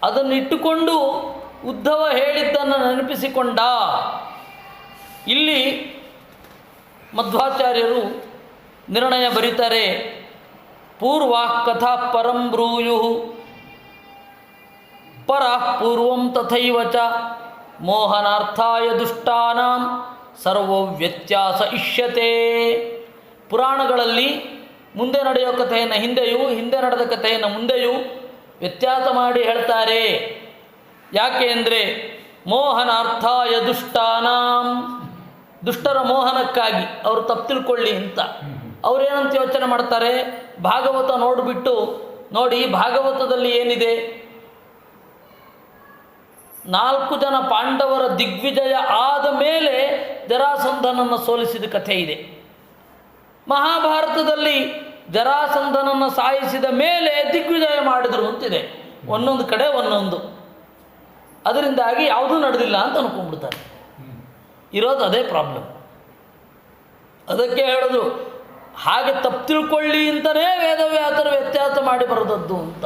ಅದನ್ನಿಟ್ಟುಕೊಂಡು ಉದ್ಧವ ಹೇಳಿದ್ದನ್ನು ನೆನಪಿಸಿಕೊಂಡ. ಇಲ್ಲಿ ಮಧ್ವಾಚಾರ್ಯರು ನಿರ್ಣಯ ಬರೀತಾರೆ. ಪೂರ್ವಾಃ ಕಥಾ ಪರಂ ಬ್ರೂಯು ಪರಃ ಪೂರ್ವಂ ತಥೈವ ಚ ಮೋಹನಾರ್ಥಾಯ ದುಷ್ಟಾನಾಂ ಸರ್ವೋ ವ್ಯತ್ಯಾಸ ಇಷ್ಯತೆ. ಪುರಾಣಗಳಲ್ಲಿ ಮುಂದೆ ನಡೆಯೋ ಕಥೆಯನ್ನು ಹಿಂದೆಯೂ, ಹಿಂದೆ ನಡೆದ ಕಥೆಯನ್ನು ಮುಂದೆಯೂ ವ್ಯತ್ಯಾಸ ಮಾಡಿ ಹೇಳ್ತಾರೆ. ಯಾಕೆ ಅಂದರೆ ಮೋಹನಾರ್ಥಾಯ ದುಷ್ಟಾನಾಂ, ದುಷ್ಟರ ಮೋಹನಕ್ಕಾಗಿ ಅವರು ತಪ್ಪು ತಿಳ್ಕೊಳ್ಳಿ ಅಂತ. ಅವರೇನಂತ ಯೋಚನೆ ಮಾಡ್ತಾರೆ, ಭಾಗವತ ನೋಡಿಬಿಟ್ಟು ನೋಡಿ ಭಾಗವತದಲ್ಲಿ ಏನಿದೆ, 4 ಜನ ಪಾಂಡವರ ದಿಗ್ವಿಜಯ ಆದ ಮೇಲೆ ಜರಾಸಂಧನನ್ನು ಸೋಲಿಸಿದ ಕಥೆ ಇದೆ. ಮಹಾಭಾರತದಲ್ಲಿ ಜರಾಸಂಧನನ್ನು ಸಾಯಿಸಿದ ಮೇಲೆ ದಿಗ್ವಿಜಯ ಮಾಡಿದರು ಅಂತಿದೆ. ಒಂದೊಂದು ಕಡೆ ಒಂದೊಂದು. ಅದರಿಂದಾಗಿ ಯಾವುದೂ ನಡೆದಿಲ್ಲ ಅಂತ ಅನ್ಕೊಂಡ್ಬಿಡ್ತಾರೆ. ಇರೋದು ಅದೇ ಪ್ರಾಬ್ಲಮ್. ಅದಕ್ಕೆ ಹೇಳಿದ್ರು ಹಾಗೆ ತಪ್ಪು ತಿಳ್ಕೊಳ್ಳಿ ಅಂತಲೇ ವೇದವ್ಯಾಸರು ವ್ಯತ್ಯಾಸ ಮಾಡಿ ಬರೆದದ್ದು ಅಂತ.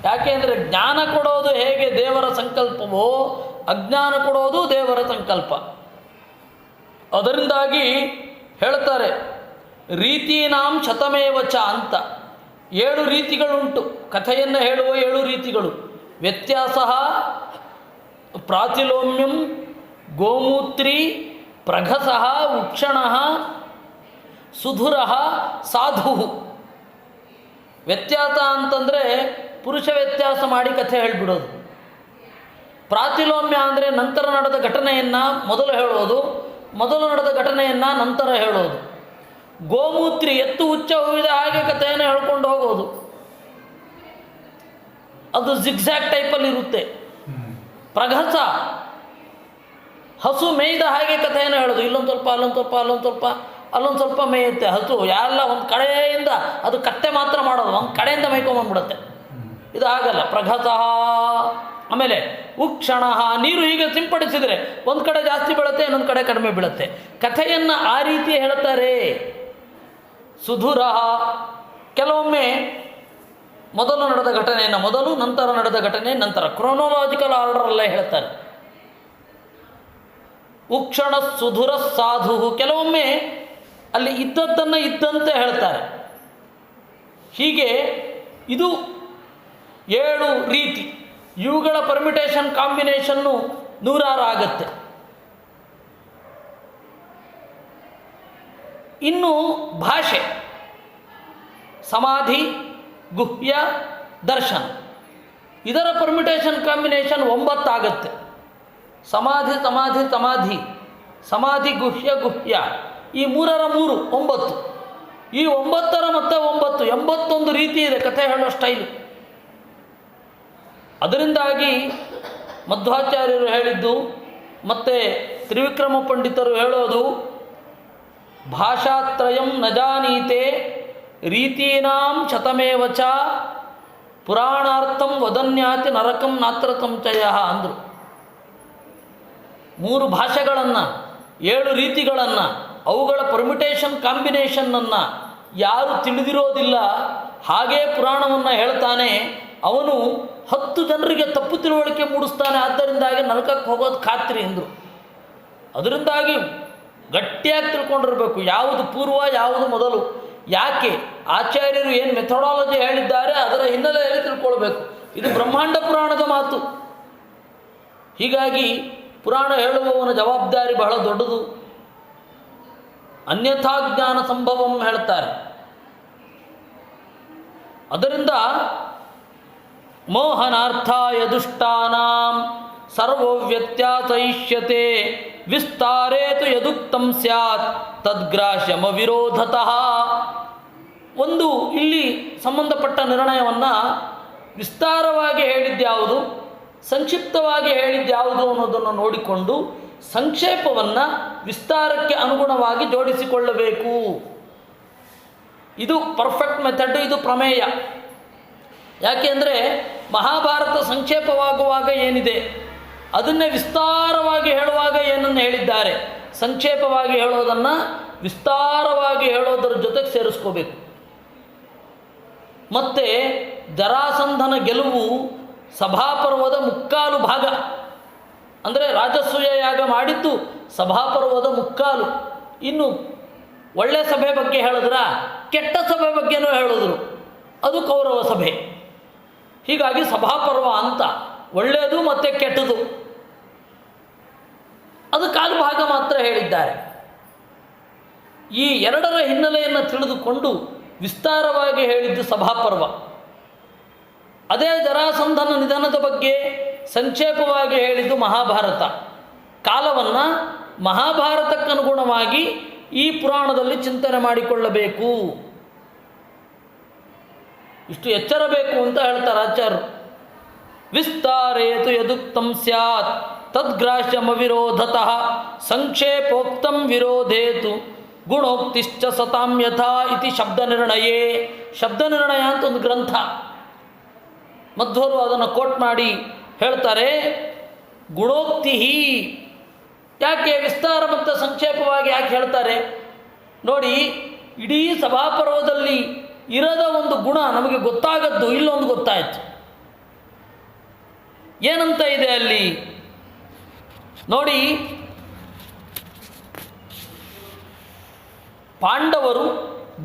ಯಾಕೆ ಅಂದರೆ ಜ್ಞಾನ ಕೊಡೋದು ಹೇಗೆ ದೇವರ ಸಂಕಲ್ಪವೋ, ಅಜ್ಞಾನ ಕೊಡೋದು ದೇವರ ಸಂಕಲ್ಪ. ಅದರಿಂದಾಗಿ ಹೇಳ್ತಾರೆ ರೀತೀನಾಂ ಶತಮೇವಚ ಅಂತ. 7 ರೀತಿಗಳುಂಟು ಕಥೆಯನ್ನು ಹೇಳುವ 7 ರೀತಿಗಳು. ವ್ಯತ್ಯಾಸ, ಪ್ರಾತಿಲೋಮ್ಯಂ, ಗೋಮೂತ್ರಿ, ಪ್ರಘಸ, ಉಕ್ಷಣ, ಸುಧುರ, ಸಾಧು. ವ್ಯತ್ಯಾಸ ಅಂತಂದರೆ ಪುರುಷ ವ್ಯತ್ಯಾಸ ಮಾಡಿ ಕಥೆ ಹೇಳಿಬಿಡೋದು. ಪ್ರಾತಿಲೋಮ್ಯ ಅಂದರೆ ನಂತರ ನಡೆದ ಘಟನೆಯನ್ನು ಮೊದಲು ಹೇಳೋದು, ಮೊದಲು ನಡೆದ ಘಟನೆಯನ್ನು ನಂತರ ಹೇಳೋದು. ಗೋಮೂತ್ರಿ ಎತ್ತು ಉಚ್ಚ ಹೂವಿದ ಹಾಗೆ ಕಥೆಯನ್ನು ಹೇಳ್ಕೊಂಡು ಹೋಗೋದು. ಅದು ಜಿಗ್ಜ್ಯಾಗ್ ಟೈಪಲ್ಲಿ ಇರುತ್ತೆ. ಪ್ರಘಸ ಹಸು ಮೇಯ್ದ ಹಾಗೆ ಕಥೆಯನ್ನು ಹೇಳೋದು. ಇಲ್ಲೊಂದು ಸ್ವಲ್ಪ, ಅಲ್ಲೊಂದು ಸ್ವಲ್ಪ, ಅಲ್ಲೊಂದು ಸ್ವಲ್ಪ, ಅಲ್ಲೊಂದು ಸ್ವಲ್ಪ ಮೇಯುತ್ತೆ ಹಸು. ಎಲ್ಲ ಒಂದು ಕಡೆಯಿಂದ ಅದು ಕತ್ತೆ ಮಾತ್ರ ಮಾಡೋದು, ಒಂದು ಕಡೆಯಿಂದ ಮೇಯ್ಕೊಂಬಂದ್ಬಿಡುತ್ತೆ. ಇದು ಆಗಲ್ಲ, ಪ್ರಘಸ. ಆಮೇಲೆ ಉಕ್ಷಣ, ನೀರು ಹೀಗೆ ಸಿಂಪಡಿಸಿದರೆ ಒಂದು ಕಡೆ ಜಾಸ್ತಿ ಬೀಳುತ್ತೆ, ಇನ್ನೊಂದು ಕಡೆ ಕಡಿಮೆ ಬೀಳುತ್ತೆ. ಕಥೆಯನ್ನು ಆ ರೀತಿ ಹೇಳ್ತಾರೆ. ಸುಧುರ, ಕೆಲವೊಮ್ಮೆ ಮೊದಲು ನಡೆದ ಘಟನೆಯನ್ನು ಮೊದಲು, ನಂತರ ನಡೆದ ಘಟನೆ ನಂತರ, ಕ್ರೋನೋಲಾಜಿಕಲ್ ಆರ್ಡರಲ್ಲೇ ಹೇಳ್ತಾರೆ. ಉಕ್ಷಣ, ಸುಧುರ, ಸಾಧು. ಕೆಲವೊಮ್ಮೆ ಅಲ್ಲಿ ಇದ್ದದ್ದನ್ನು ಇದ್ದಂತೆ ಹೇಳ್ತಾರೆ. ಹೀಗೆ ಇದು 7 ರೀತಿ. ಇವುಗಳ ಪರ್ಮಿಟೇಷನ್ ಕಾಂಬಿನೇಷನ್ನು 100 ಆಗುತ್ತೆ. ಇನ್ನು ಭಾಷೆ, ಸಮಾಧಿ, ಗುಹ್ಯ, ದರ್ಶನ, ಇದರ ಪರ್ಮಿಟೇಷನ್ ಕಾಂಬಿನೇಷನ್ 9 ಆಗುತ್ತೆ. ಸಮಾಧಿ ಸಮಾಧಿ ಸಮಾಧಿ, ಸಮಾಧಿ ಗುಹ್ಯ ಗುಹ್ಯ, ಈ 3ರ 3 9. ಈ 9ರ ಮತ್ತೆ 9 81 ರೀತಿ ಇದೆ ಕಥೆ ಹೇಳೋ ಸ್ಟೈಲು. ಅದರಿಂದಾಗಿ ಮಧ್ವಾಚಾರ್ಯರು ಹೇಳಿದ್ದು ಮತ್ತು ತ್ರಿವಿಕ್ರಮ ಪಂಡಿತರು ಹೇಳೋದು ಭಾಷಾತ್ರಯಂ ನ ಜಾನೀತೆ ರೀತೀನಾಂ ಶತಮೇವಚ ಪುರಾಣಾರ್ಥಂ ವದನ್ಯಾತಿ ನರಕಂ ನಾತ್ರ ಸಂಚಯ ಅಂದರು. 3 ಭಾಷೆಗಳನ್ನು, 7 ರೀತಿಗಳನ್ನು, ಅವುಗಳ ಪರ್ಮಿಟೇಷನ್ ಕಾಂಬಿನೇಷನ್ನನ್ನು ಯಾರು ತಿಳಿದಿರೋದಿಲ್ಲ, ಹಾಗೇ ಪುರಾಣವನ್ನು ಹೇಳ್ತಾನೆ, ಅವನು 10 ಜನರಿಗೆ ತಪ್ಪು ತಿಳುವಳಿಕೆ ಮೂಡಿಸ್ತಾನೆ. ಆದ್ದರಿಂದಾಗಿ ನರಕಕ್ಕೆ ಹೋಗೋದು ಖಾತ್ರಿ ಎಂದರು. ಅದರಿಂದಾಗಿ ಗಟ್ಟಿಯಾಗಿ ತಿಳ್ಕೊಂಡಿರಬೇಕು ಯಾವುದು ಪೂರ್ವ, ಯಾವುದು ಮೊದಲು. ಯಾಕೆ ಆಚಾರ್ಯರು ಏನು ಮೆಥಡಾಲಜಿ ಹೇಳಿದ್ದಾರೆ ಅದರ ಹಿನ್ನೆಲೆಯಲ್ಲಿ ತಿಳ್ಕೊಳ್ಬೇಕು. ಇದು ಬ್ರಹ್ಮಾಂಡ ಪುರಾಣದ ಮಾತು. ಹೀಗಾಗಿ ಪುರಾಣ ಹೇಳುವವನ ಜವಾಬ್ದಾರಿ ಬಹಳ ದೊಡ್ಡದು. ಅನ್ಯಥಾ ಜ್ಞಾನ ಸಂಭವಂ ಹೇಳ್ತಾರೆ. ಅದರಿಂದ ಮೋಹನಾರ್ಥಾಯ ದುಷ್ಟಾನಾಂ ಸರ್ವೋ ವ್ಯತ್ಯಾಸಯಿಷ್ಯತೆ ವಿಸ್ತಾರೇತು ಯದುಕ್ತಂ ಸ್ಯಾತ್ ತದ್ಗ್ರಾಹ್ಯಮ ವಿರೋಧತಃ. ಒಂದು ಇಲ್ಲಿ ಸಂಬಂಧಪಟ್ಟ ನಿರ್ಣಯವನ್ನು ವಿಸ್ತಾರವಾಗಿ ಹೇಳಿದ್ಯಾವುದು, ಸಂಕ್ಷಿಪ್ತವಾಗಿ ಹೇಳಿದ್ಯಾವುದು ಅನ್ನೋದನ್ನು ನೋಡಿಕೊಂಡು ಸಂಕ್ಷೇಪವನ್ನು ವಿಸ್ತಾರಕ್ಕೆ ಅನುಗುಣವಾಗಿ ಜೋಡಿಸಿಕೊಳ್ಳಬೇಕು. ಇದು ಪರ್ಫೆಕ್ಟ್ ಮೆಥಡ್, ಇದು ಪ್ರಮೇಯ. ಯಾಕೆಂದರೆ ಮಹಾಭಾರತ ಸಂಕ್ಷೇಪವಾಗುವಾಗ ಏನಿದೆ ಅದನ್ನೇ ವಿಸ್ತಾರವಾಗಿ ಹೇಳುವಾಗ ಏನನ್ನು ಹೇಳಿದ್ದಾರೆ, ಸಂಕ್ಷೇಪವಾಗಿ ಹೇಳೋದನ್ನು ವಿಸ್ತಾರವಾಗಿ ಹೇಳೋದರ ಜೊತೆಗೆ ಸೇರಿಸ್ಕೋಬೇಕು. ಮತ್ತು ಜರಾಸಂಧನ ಗೆಲುವು ಸಭಾಪರ್ವದ 3/4 ಭಾಗ. ಅಂದರೆ ರಾಜಸೂಯ ಯಾಗ ಮಾಡಿದ್ದು ಸಭಾಪರ್ವದ 3/4. ಇನ್ನು ಒಳ್ಳೆ ಸಭೆ ಬಗ್ಗೆ ಹೇಳಿದ್ರ, ಕೆಟ್ಟ ಸಭೆ ಬಗ್ಗೆನೂ ಹೇಳಿದ್ರು, ಅದು ಕೌರವ ಸಭೆ. ಹೀಗಾಗಿ ಸಭಾಪರ್ವ ಅಂತ ಒಳ್ಳೆಯದು ಮತ್ತು ಕೆಟ್ಟದು ಅದು 1/4 ಭಾಗ ಮಾತ್ರ ಹೇಳಿದ್ದಾರೆ. ಈ 2ರ ಹಿನ್ನೆಲೆಯನ್ನು ತಿಳಿದುಕೊಂಡು ವಿಸ್ತಾರವಾಗಿ ಹೇಳಿದ್ದು ಸಭಾಪರ್ವ. ಅದೇ ಜರಾಸಂಧನ ನಿಧನದ ಬಗ್ಗೆ ಸಂಕ್ಷೇಪವಾಗಿ ಹೇಳಿದ್ದು ಮಹಾಭಾರತ. ಕಾಲವನ್ನು ಮಹಾಭಾರತಕ್ಕನುಗುಣವಾಗಿ ಈ ಪುರಾಣದಲ್ಲಿ ಚಿಂತನೆ ಮಾಡಿಕೊಳ್ಳಬೇಕು, ಇಷ್ಟು ಎಚ್ಚರ ಬೇಕು ಅಂತ ಹೇಳ್ತಾರೆ ಆಚಾರ್ಯರು. ವಿಸ್ತಾರೇತು ಯದುಕ್ತಂ ಸ್ಯಾತ್ ತದ್ಗ್ರಾಹ್ಯಮವಿರೋಧತಃ ಸಂಕ್ಷೇಪೋಕ್ತಂ ವಿರೋಧೇತು ಗುಣೋಕ್ತಿಶ್ಚ ಸತಾಂ ಯಥಾ ಇತಿ ಶಬ್ದ ನಿರ್ಣಯೇ. ಶಬ್ದ ನಿರ್ಣಯ ಅಂತ ಒಂದು ಗ್ರಂಥ, ಮಧ್ವರು ಅದನ್ನು ಕೋಟ್ ಮಾಡಿ ಹೇಳ್ತಾರೆ. ಗುಣೋಕ್ತಿ ಯಾಕೆ ವಿಸ್ತಾರ ಮತ್ತು ಸಂಕ್ಷೇಪವಾಗಿ ಯಾಕೆ ಹೇಳ್ತಾರೆ ನೋಡಿ. ಇಡೀ ಸಭಾಪರ್ವದಲ್ಲಿ ಇರದ ಒಂದು ಗುಣ ನಮಗೆ ಗೊತ್ತಾಗದ್ದು ಇಲ್ಲೊಂದು ಗೊತ್ತಾಯಿತು. ಏನಂತ ಇದೆ ಅಲ್ಲಿ ನೋಡಿ. ಪಾಂಡವರು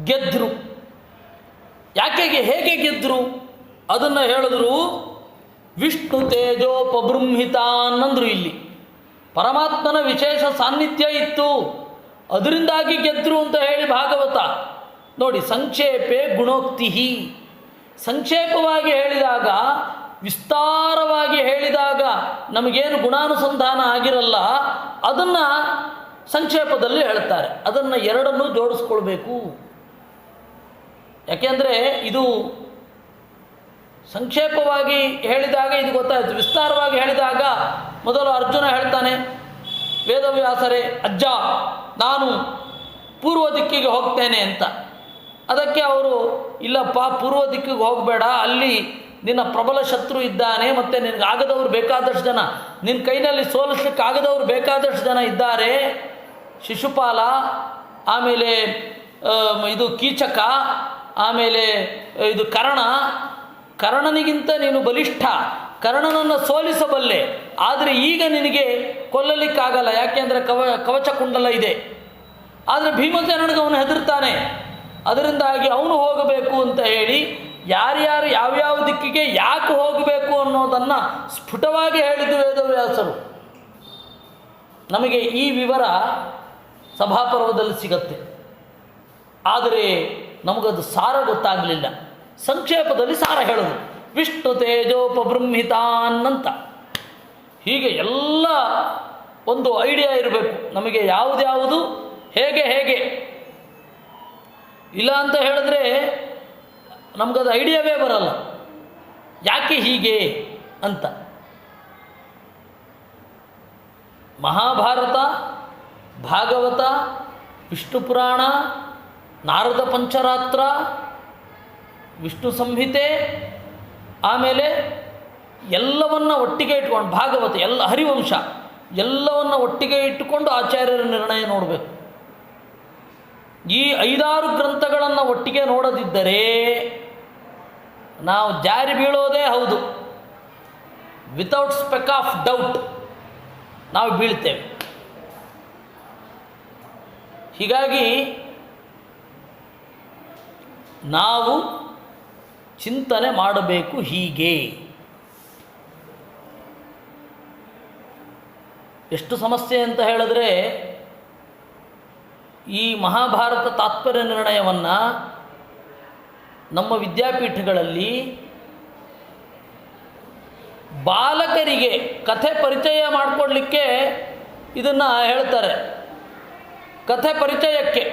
ಗೆದ್ದರು. ಯಾಕೆ ಹೇಗೆ ಗೆದ್ದರು ಅದನ್ನು ಹೇಳಿದ್ರು. ವಿಷ್ಣು ತೇಜೋಪಬೃಂಹಿತಾನ್ ಅಂದರು. ಇಲ್ಲಿ ಪರಮಾತ್ಮನ ವಿಶೇಷ ಸಾನ್ನಿಧ್ಯ ಇತ್ತು, ಅದರಿಂದಾಗಿ ಗೆದ್ದರು ಅಂತ ಹೇಳಿ ಭಾಗವತ ನೋಡಿ. ಸಂಕ್ಷೇಪೆ ಗುಣೋಕ್ತಿ. ಸಂಕ್ಷೇಪವಾಗಿ ಹೇಳಿದಾಗ, ವಿಸ್ತಾರವಾಗಿ ಹೇಳಿದಾಗ ನಮಗೇನು ಗುಣಾನುಸಂಧಾನ ಆಗಿರಲ್ಲ, ಅದನ್ನು ಸಂಕ್ಷೇಪದಲ್ಲಿ ಹೇಳ್ತಾರೆ. ಅದನ್ನು ಎರಡನ್ನೂ ಜೋಡಿಸ್ಕೊಳ್ಬೇಕು. ಯಾಕೆಂದರೆ ಇದು ಸಂಕ್ಷೇಪವಾಗಿ ಹೇಳಿದಾಗ ಇದು ಗೊತ್ತಾಯಿತು, ವಿಸ್ತಾರವಾಗಿ ಹೇಳಿದಾಗ ಮೊದಲು ಅರ್ಜುನ ಹೇಳ್ತಾನೆ, ವೇದವ್ಯಾಸರೇ ಅಜ್ಜ ನಾನು ಪೂರ್ವ ದಿಕ್ಕಿಗೆ ಹೋಗ್ತೇನೆ ಅಂತ. ಅದಕ್ಕೆ ಅವರು ಇಲ್ಲಪ್ಪ ಪೂರ್ವ ದಿಕ್ಕಿಗೆ ಹೋಗಬೇಡ, ಅಲ್ಲಿ ನಿನ್ನ ಪ್ರಬಲ ಶತ್ರು ಇದ್ದಾನೆ, ಮತ್ತು ನಿನಗೆ ಆಗದವರು ಬೇಕಾದಷ್ಟು ಜನ, ನಿನ್ನ ಕೈನಲ್ಲಿ ಸೋಲಿಸ್ಲಿಕ್ಕೆ ಆಗದವರು ಬೇಕಾದಷ್ಟು ಜನ ಇದ್ದಾರೆ. ಶಿಶುಪಾಲ, ಆಮೇಲೆ ಇದು ಕೀಚಕ, ಆಮೇಲೆ ಇದು ಕರ್ಣನಿಗಿಂತ ನೀನು ಬಲಿಷ್ಠ, ಕರ್ಣನನ್ನು ಸೋಲಿಸಬಲ್ಲೆ. ಆದರೆ ಈಗ ನಿನಗೆ ಕೊಲ್ಲಲಿಕ್ಕಾಗಲ್ಲ, ಯಾಕೆಂದರೆ ಕವಚ ಕುಂಡಲ ಇದೆ. ಆದರೆ ಭೀಮಸೇನನಿಗೆ ಅವನು ಹೆದರ್ತಾನೆ, ಅದರಿಂದಾಗಿ ಅವನು ಹೋಗಬೇಕು ಅಂತ ಹೇಳಿ ಯಾರ್ಯಾರು ಯಾವ್ಯಾವ ದಿಕ್ಕಿಗೆ ಯಾಕೆ ಹೋಗಬೇಕು ಅನ್ನೋದನ್ನು ಸ್ಫುಟವಾಗಿ ಹೇಳಿದ್ದು ವೇದವ್ಯಾಸರು. ನಮಗೆ ಈ ವಿವರ ಸಭಾಪರ್ವದಲ್ಲಿ ಸಿಗತ್ತೆ, ಆದರೆ ನಮಗದು ಸಾರ ಗೊತ್ತಾಗಲಿಲ್ಲ. ಸಂಕ್ಷೇಪದಲ್ಲಿ ಸಾರ ಹೇಳೋದು ವಿಷ್ಣು ತೇಜೋಪಬೃಂಹಿತಾನ್ ಅಂತ. ಹೀಗೆ ಎಲ್ಲ ಒಂದು ಐಡಿಯಾ ಇರಬೇಕು ನಮಗೆ, ಯಾವುದ್ಯಾವುದು ಹೇಗೆ ಇಲ್ಲ ಅಂತ ಹೇಳಿದ್ರೆ ನಮಗದು ಐಡಿಯಾವೇ ಬರಲ್ಲ, ಯಾಕೆ ಹೀಗೆ ಅಂತ. ಮಹಾಭಾರತ, ಭಾಗವತ, ವಿಷ್ಣು ಪುರಾಣ, ನಾರದ ಪಂಚರಾತ್ರ, ವಿಷ್ಣು ಸಂಹಿತೆ, ಆಮೇಲೆ ಎಲ್ಲವನ್ನು ಒಟ್ಟಿಗೆ ಇಟ್ಕೊಂಡು ಭಾಗವತ, ಎಲ್ಲ ಹರಿವಂಶ ಎಲ್ಲವನ್ನು ಒಟ್ಟಿಗೆ ಇಟ್ಟುಕೊಂಡು ಆಚಾರ್ಯರ ನಿರ್ಣಯ ನೋಡಬೇಕು. ಈ 5-6 ಗ್ರಂಥಗಳನ್ನು ಒಟ್ಟಿಗೆ ನೋಡದಿದ್ದರೆ ನಾವು ಜಾರಿ ಬೀಳೋದೇ ಹೌದು. ವಿತೌಟ್ ಸ್ಪೆಕ್ ಆಫ್ ಡೌಟ್ ನಾವು ಬೀಳ್ತೇವೆ. ಹೀಗಾಗಿ ನಾವು ಚಿಂತನೆ ಮಾಡಬೇಕು. ಹೀಗೆ ಎಷ್ಟು ಸಮಸ್ಯೆ ಅಂತ ಹೇಳಿದ್ರೆ, ಈ ಮಹಾಭಾರತ ತಾತ್ಪರ್ಯ ನಿರ್ಣಯವನ್ನು ನಮ್ಮ ವಿದ್ಯಾಪೀಠಗಳಲ್ಲಿ ಬಾಲಕರಿಗೆ ಕಥೆ ಪರಿಚಯ ಮಾಡಿಕೊಡ್ಲಿಕ್ಕೆ ಇದನ್ನು ಹೇಳ್ತಾರೆ. ಕಥೆ ಪರಿಚಯಕ್ಕೆ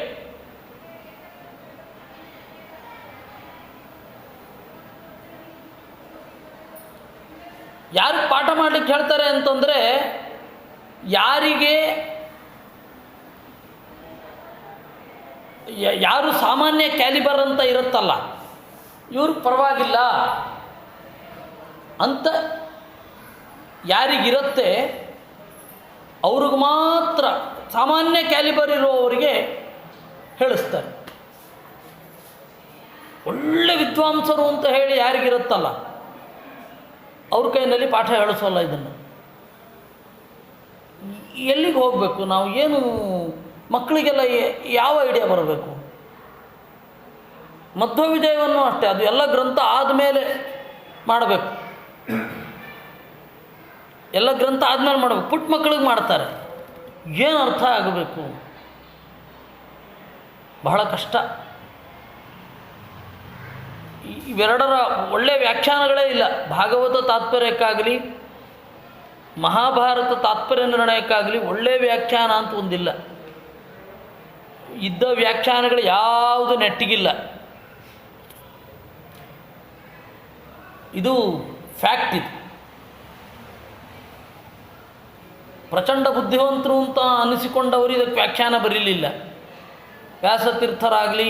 ಯಾರಿಗೆ ಪಾಠ ಮಾಡಲಿಕ್ಕೆ ಹೇಳ್ತಾರೆ ಅಂತಂದರೆ, ಯಾರು ಸಾಮಾನ್ಯ ಕ್ಯಾಲಿಬರ್ ಅಂತ ಇರುತ್ತಲ್ಲ, ಇವರು ಪರವಾಗಿಲ್ಲ ಅಂತ ಯಾರಿಗಿರುತ್ತೆ ಅವ್ರಿಗೆ ಮಾತ್ರ, ಸಾಮಾನ್ಯ ಕ್ಯಾಲಿಬರ್ ಇರುವವರಿಗೆ ಹೇಳಿಸ್ತಾರೆ. ಒಳ್ಳೆ ವಿದ್ವಾಂಸರು ಅಂತ ಹೇಳಿ ಯಾರಿಗಿರುತ್ತಲ್ಲ ಅವ್ರ ಕೈಯಲ್ಲಿ ಪಾಠ ಹೇಳಿಸೋಲ್ಲ. ಇದನ್ನು ಎಲ್ಲಿಗೆ ಹೋಗಬೇಕು ನಾವು? ಏನು ಮಕ್ಕಳಿಗೆಲ್ಲ ಯಾವ ಐಡಿಯಾ ಬರಬೇಕು? ಮಧ್ವ ವಿಜಯವನ್ನು ಅಷ್ಟೇ, ಅದು ಎಲ್ಲ ಗ್ರಂಥ ಆದಮೇಲೆ ಮಾಡಬೇಕು. ಎಲ್ಲ ಗ್ರಂಥ ಆದಮೇಲೆ ಮಾಡಬೇಕು. ಪುಟ್ಟ ಮಕ್ಕಳಿಗೆ ಮಾಡ್ತಾರೆ, ಏನು ಅರ್ಥ ಆಗಬೇಕು? ಬಹಳ ಕಷ್ಟ. ಇವೆರಡರ ಒಳ್ಳೆಯ ವ್ಯಾಖ್ಯಾನಗಳೇ ಇಲ್ಲ. ಭಾಗವತ ತಾತ್ಪರ್ಯಕ್ಕಾಗಲಿ ಮಹಾಭಾರತ ತಾತ್ಪರ್ಯ ನಿರ್ಣಯಕ್ಕಾಗಲಿ ಒಳ್ಳೆಯ ವ್ಯಾಖ್ಯಾನ ಅಂತ ಒಂದಿಲ್ಲ. ಇದ್ದ ವ್ಯಾಖ್ಯಾನಗಳು ಯಾವುದು ನೆಟ್ಟಿಗಿಲ್ಲ. ಇದು ಫ್ಯಾಕ್ಟ್. ಇದು ಪ್ರಚಂಡ ಬುದ್ಧಿವಂತರು ಅಂತ ಅನ್ನಿಸಿಕೊಂಡವರು ಇದಕ್ಕೆ ವ್ಯಾಖ್ಯಾನ ಬರೀಲಿಲ್ಲ. ವ್ಯಾಸತೀರ್ಥರಾಗಲಿ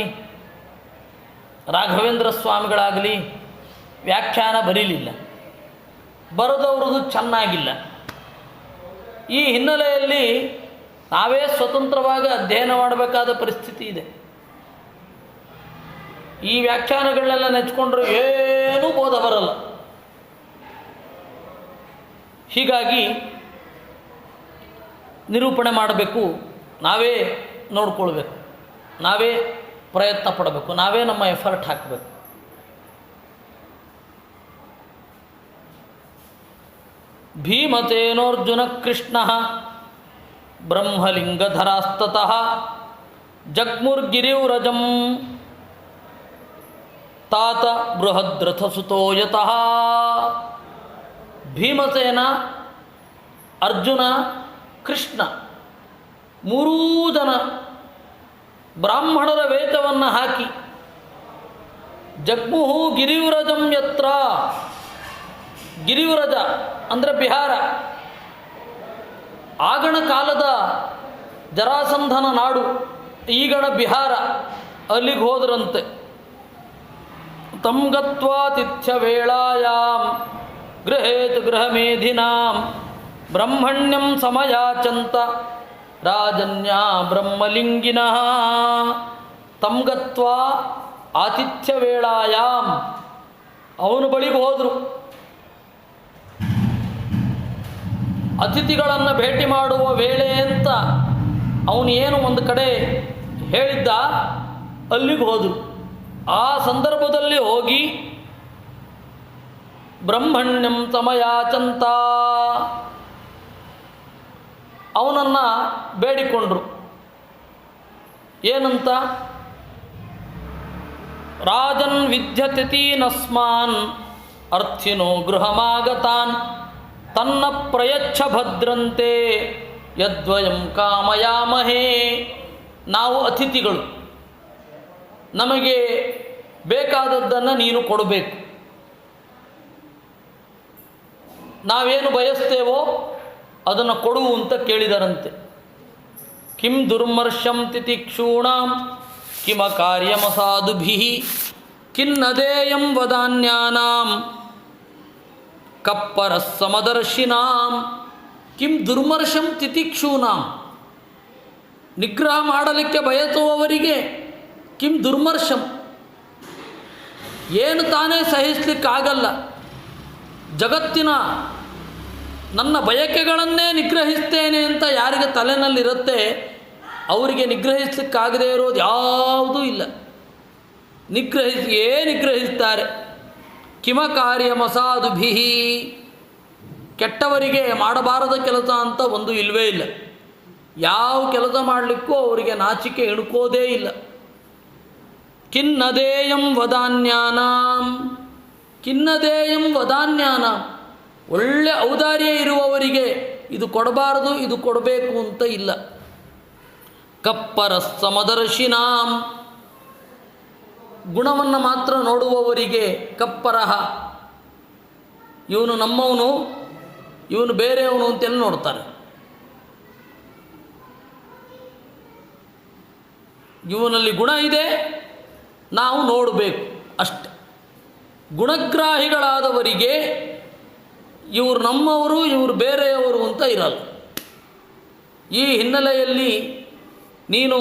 ರಾಘವೇಂದ್ರ ಸ್ವಾಮಿಗಳಾಗಲಿ ವ್ಯಾಖ್ಯಾನ ಬರೀಲಿಲ್ಲ. ಬರೆದವ್ರದ್ದು ಚೆನ್ನಾಗಿಲ್ಲ. ಈ ಹಿನ್ನೆಲೆಯಲ್ಲಿ ನಾವೇ ಸ್ವತಂತ್ರವಾಗಿ ಅಧ್ಯಯನ ಮಾಡಬೇಕಾದ ಪರಿಸ್ಥಿತಿ ಇದೆ. ಈ ವ್ಯಾಖ್ಯಾನಗಳನ್ನೆಲ್ಲ ನೆಚ್ಕೊಂಡ್ರೆ ಏನೂ ಬೋಧ ಬರಲ್ಲ. ಹೀಗಾಗಿ ನಿರೂಪಣೆ ಮಾಡಬೇಕು, ನಾವೇ ನೋಡ್ಕೊಳ್ಬೇಕು, ನಾವೇ ಪ್ರಯತ್ನ ಪಡಬೇಕು, ನಾವೇ ನಮ್ಮ ಎಫರ್ಟ್ ಹಾಕಬೇಕು. ಭೀಮತೇನೋರ್ಜುನ ಕೃಷ್ಣ ಬ್ರಹ್ಮಲಿಂಗಧರಾಸ್ತತಃ ಜಗ್ಮುರ್ಗಿರಿವ್ರಜಂ ತಾತ ಬೃಹದ್ರಥಸುತೋ ಯತಃ. ಭೀಮಸೇನ, ಅರ್ಜುನ, ಕೃಷ್ಣ ಮೂರೂ ಜನ ಬ್ರಾಹ್ಮಣರ ವೇಷವನ್ನು ಹಾಕಿ ಜಗ್ಮುಹು ಗಿರಿವ್ರಜಂ ಯತ್ರ. ಗಿರಿವ್ರಜ ಅಂದರೆ ಬಿಹಾರ, ಆಗಣ ಕಾಲದ ಜರಾಸಂಧನ ನಾಡು, ಈಗಣ ಬಿಹಾರ, ಅಲ್ಲಿಗೆ ಹೋದ್ರಂತೆ. ತಂ ಗತ್ವಾ ತಿಥ್ಯ ವೇಳಾಯಾಂ ಗೃಹೇತ್ ಗೃಹಮೇಧಿನಾಂ ಬ್ರಹ್ಮಣ್ಯಂ ಸಮಯಾಚಂತ ರಾಜನ್ಯಾ ಬ್ರಹ್ಮಲಿಂಗಿನಃ. ತಂ ಗತ್ವಾ ಆತಿಥ್ಯ ವೇಳಾಯಾಮ್, ಅವನ ಬಳಿಗೆ ಹೋದರು. ಅತಿಥಿಗಳನ್ನು ಭೇಟಿ ಮಾಡುವ ವೇಳೆ ಅಂತ ಅವನು ಏನು ಒಂದು ಕಡೆ ಹೇಳಿದ್ದ, ಅಲ್ಲಿಗೆ ಹೋದರು. ಆ ಸಂದರ್ಭದಲ್ಲಿ ಹೋಗಿ ಬ್ರಹ್ಮಣ್ಯಂ ಸಮಯಾಚಂತ ಅವನನ್ನು ಬೇಡಿಕೊಂಡ್ರು. ಏನಂತ? ರಾಜನ್ ವಿದ್ಯತಿನಸ್ಮಾನ್ ಅರ್ಥಿನೋ ಗೃಹಮಾಗತಾನ್ ತನ್ನ ಪ್ರಯಚ್ಛ ಭದ್ರಂತೆ ಯದ್ವಯಂ ಕಾಮಯಾಮಹೇ. ನಾವು ಅತಿಥಿಗಳು, ನಮಗೆ ಬೇಕಾದದ್ದನ್ನು ನೀನು ಕೊಡಬೇಕು. ನಾವೇನು ಬಯಸ್ತೇವೋ ಅದನ್ನು ಕೊಡು ಅಂತ ಕೇಳಿದರಂತೆ. ಕಿಂ ದುರ್ಮರ್ಷಂ ತಿತಿಕ್ಷೂಣಾಂ ಕಿಮ ಕಾರ್ಯಮಸಾಧುಭಿಃ ಕಿನ್ನದೇಯಂ ವದಾನ್ಯಾನಾಂ ಕಪ್ಪರಸ್ ಸಮದರ್ಶಿನಾಂ. ಕಿಂ ದುರ್ಮರ್ಷಂ ತಿತಿಕ್ಷೂನಾಂ, ನಿಗ್ರಹ ಮಾಡಲಿಕ್ಕೆ ಬಯಸುವವರಿಗೆ ಕಿಂ ದುರ್ಮರ್ಷಂ, ಏನು ತಾನೇ ಸಹಿಸಲಿಕ್ಕಾಗಲ್ಲ. ಜಗತ್ತಿನ ನನ್ನ ಬಯಕೆಗಳನ್ನೇ ನಿಗ್ರಹಿಸ್ತೇನೆ ಅಂತ ಯಾರಿಗೆ ತಲೆನಲ್ಲಿರುತ್ತೆ ಅವರಿಗೆ ನಿಗ್ರಹಿಸಲಿಕ್ಕಾಗದೇ ಇರೋದು ಯಾವುದೂ ಇಲ್ಲ. ನಿಗ್ರಹಿಸ್ತಾರೆ. ಕಿಮ ಕಾರ್ಯಮಸಾಧುಭಿ, ಕೆಟ್ಟವರಿಗೆ ಮಾಡಬಾರದ ಕೆಲಸ ಅಂತ ಒಂದು ಇಲ್ಲವೇ ಇಲ್ಲ. ಯಾವ ಕೆಲಸ ಮಾಡಲಿಕ್ಕೂ ಅವರಿಗೆ ನಾಚಿಕೆ ಇಣುಕೋದೇ ಇಲ್ಲ. ಕಿನ್ನದೇಯಂ ವದಾನ್ಯಾನಾಂ, ಕಿನ್ನದೇಯಂ ವದಾನ್ಯಾನಾಂ, ಒಳ್ಳೆ ಔದಾರ್ಯ ಇರುವವರಿಗೆ ಇದು ಕೊಡಬಾರದು ಇದು ಕೊಡಬೇಕು ಅಂತ ಇಲ್ಲ. ಕಪ್ಪರ ಸಮದರ್ಶಿನಾಂ, ಗುಣವನ್ನು ಮಾತ್ರ ನೋಡುವವರಿಗೆ ಕಪ್ಪರಹ, ಇವನು ನಮ್ಮವನು ಇವನು ಬೇರೆಯವನು ಅಂತೆಲ್ಲ ನೋಡ್ತಾರೆ. ಇವನಲ್ಲಿ ಗುಣ ಇದೆ, ನಾವು ನೋಡಬೇಕು ಅಷ್ಟೆ. ಗುಣಗ್ರಾಹಿಗಳಾದವರಿಗೆ ಇವರು ನಮ್ಮವರು ಇವರು ಬೇರೆಯವರು ಅಂತ ಇರಲ್ಲ. ಈ ಹಿನ್ನೆಲೆಯಲ್ಲಿ ನೀನು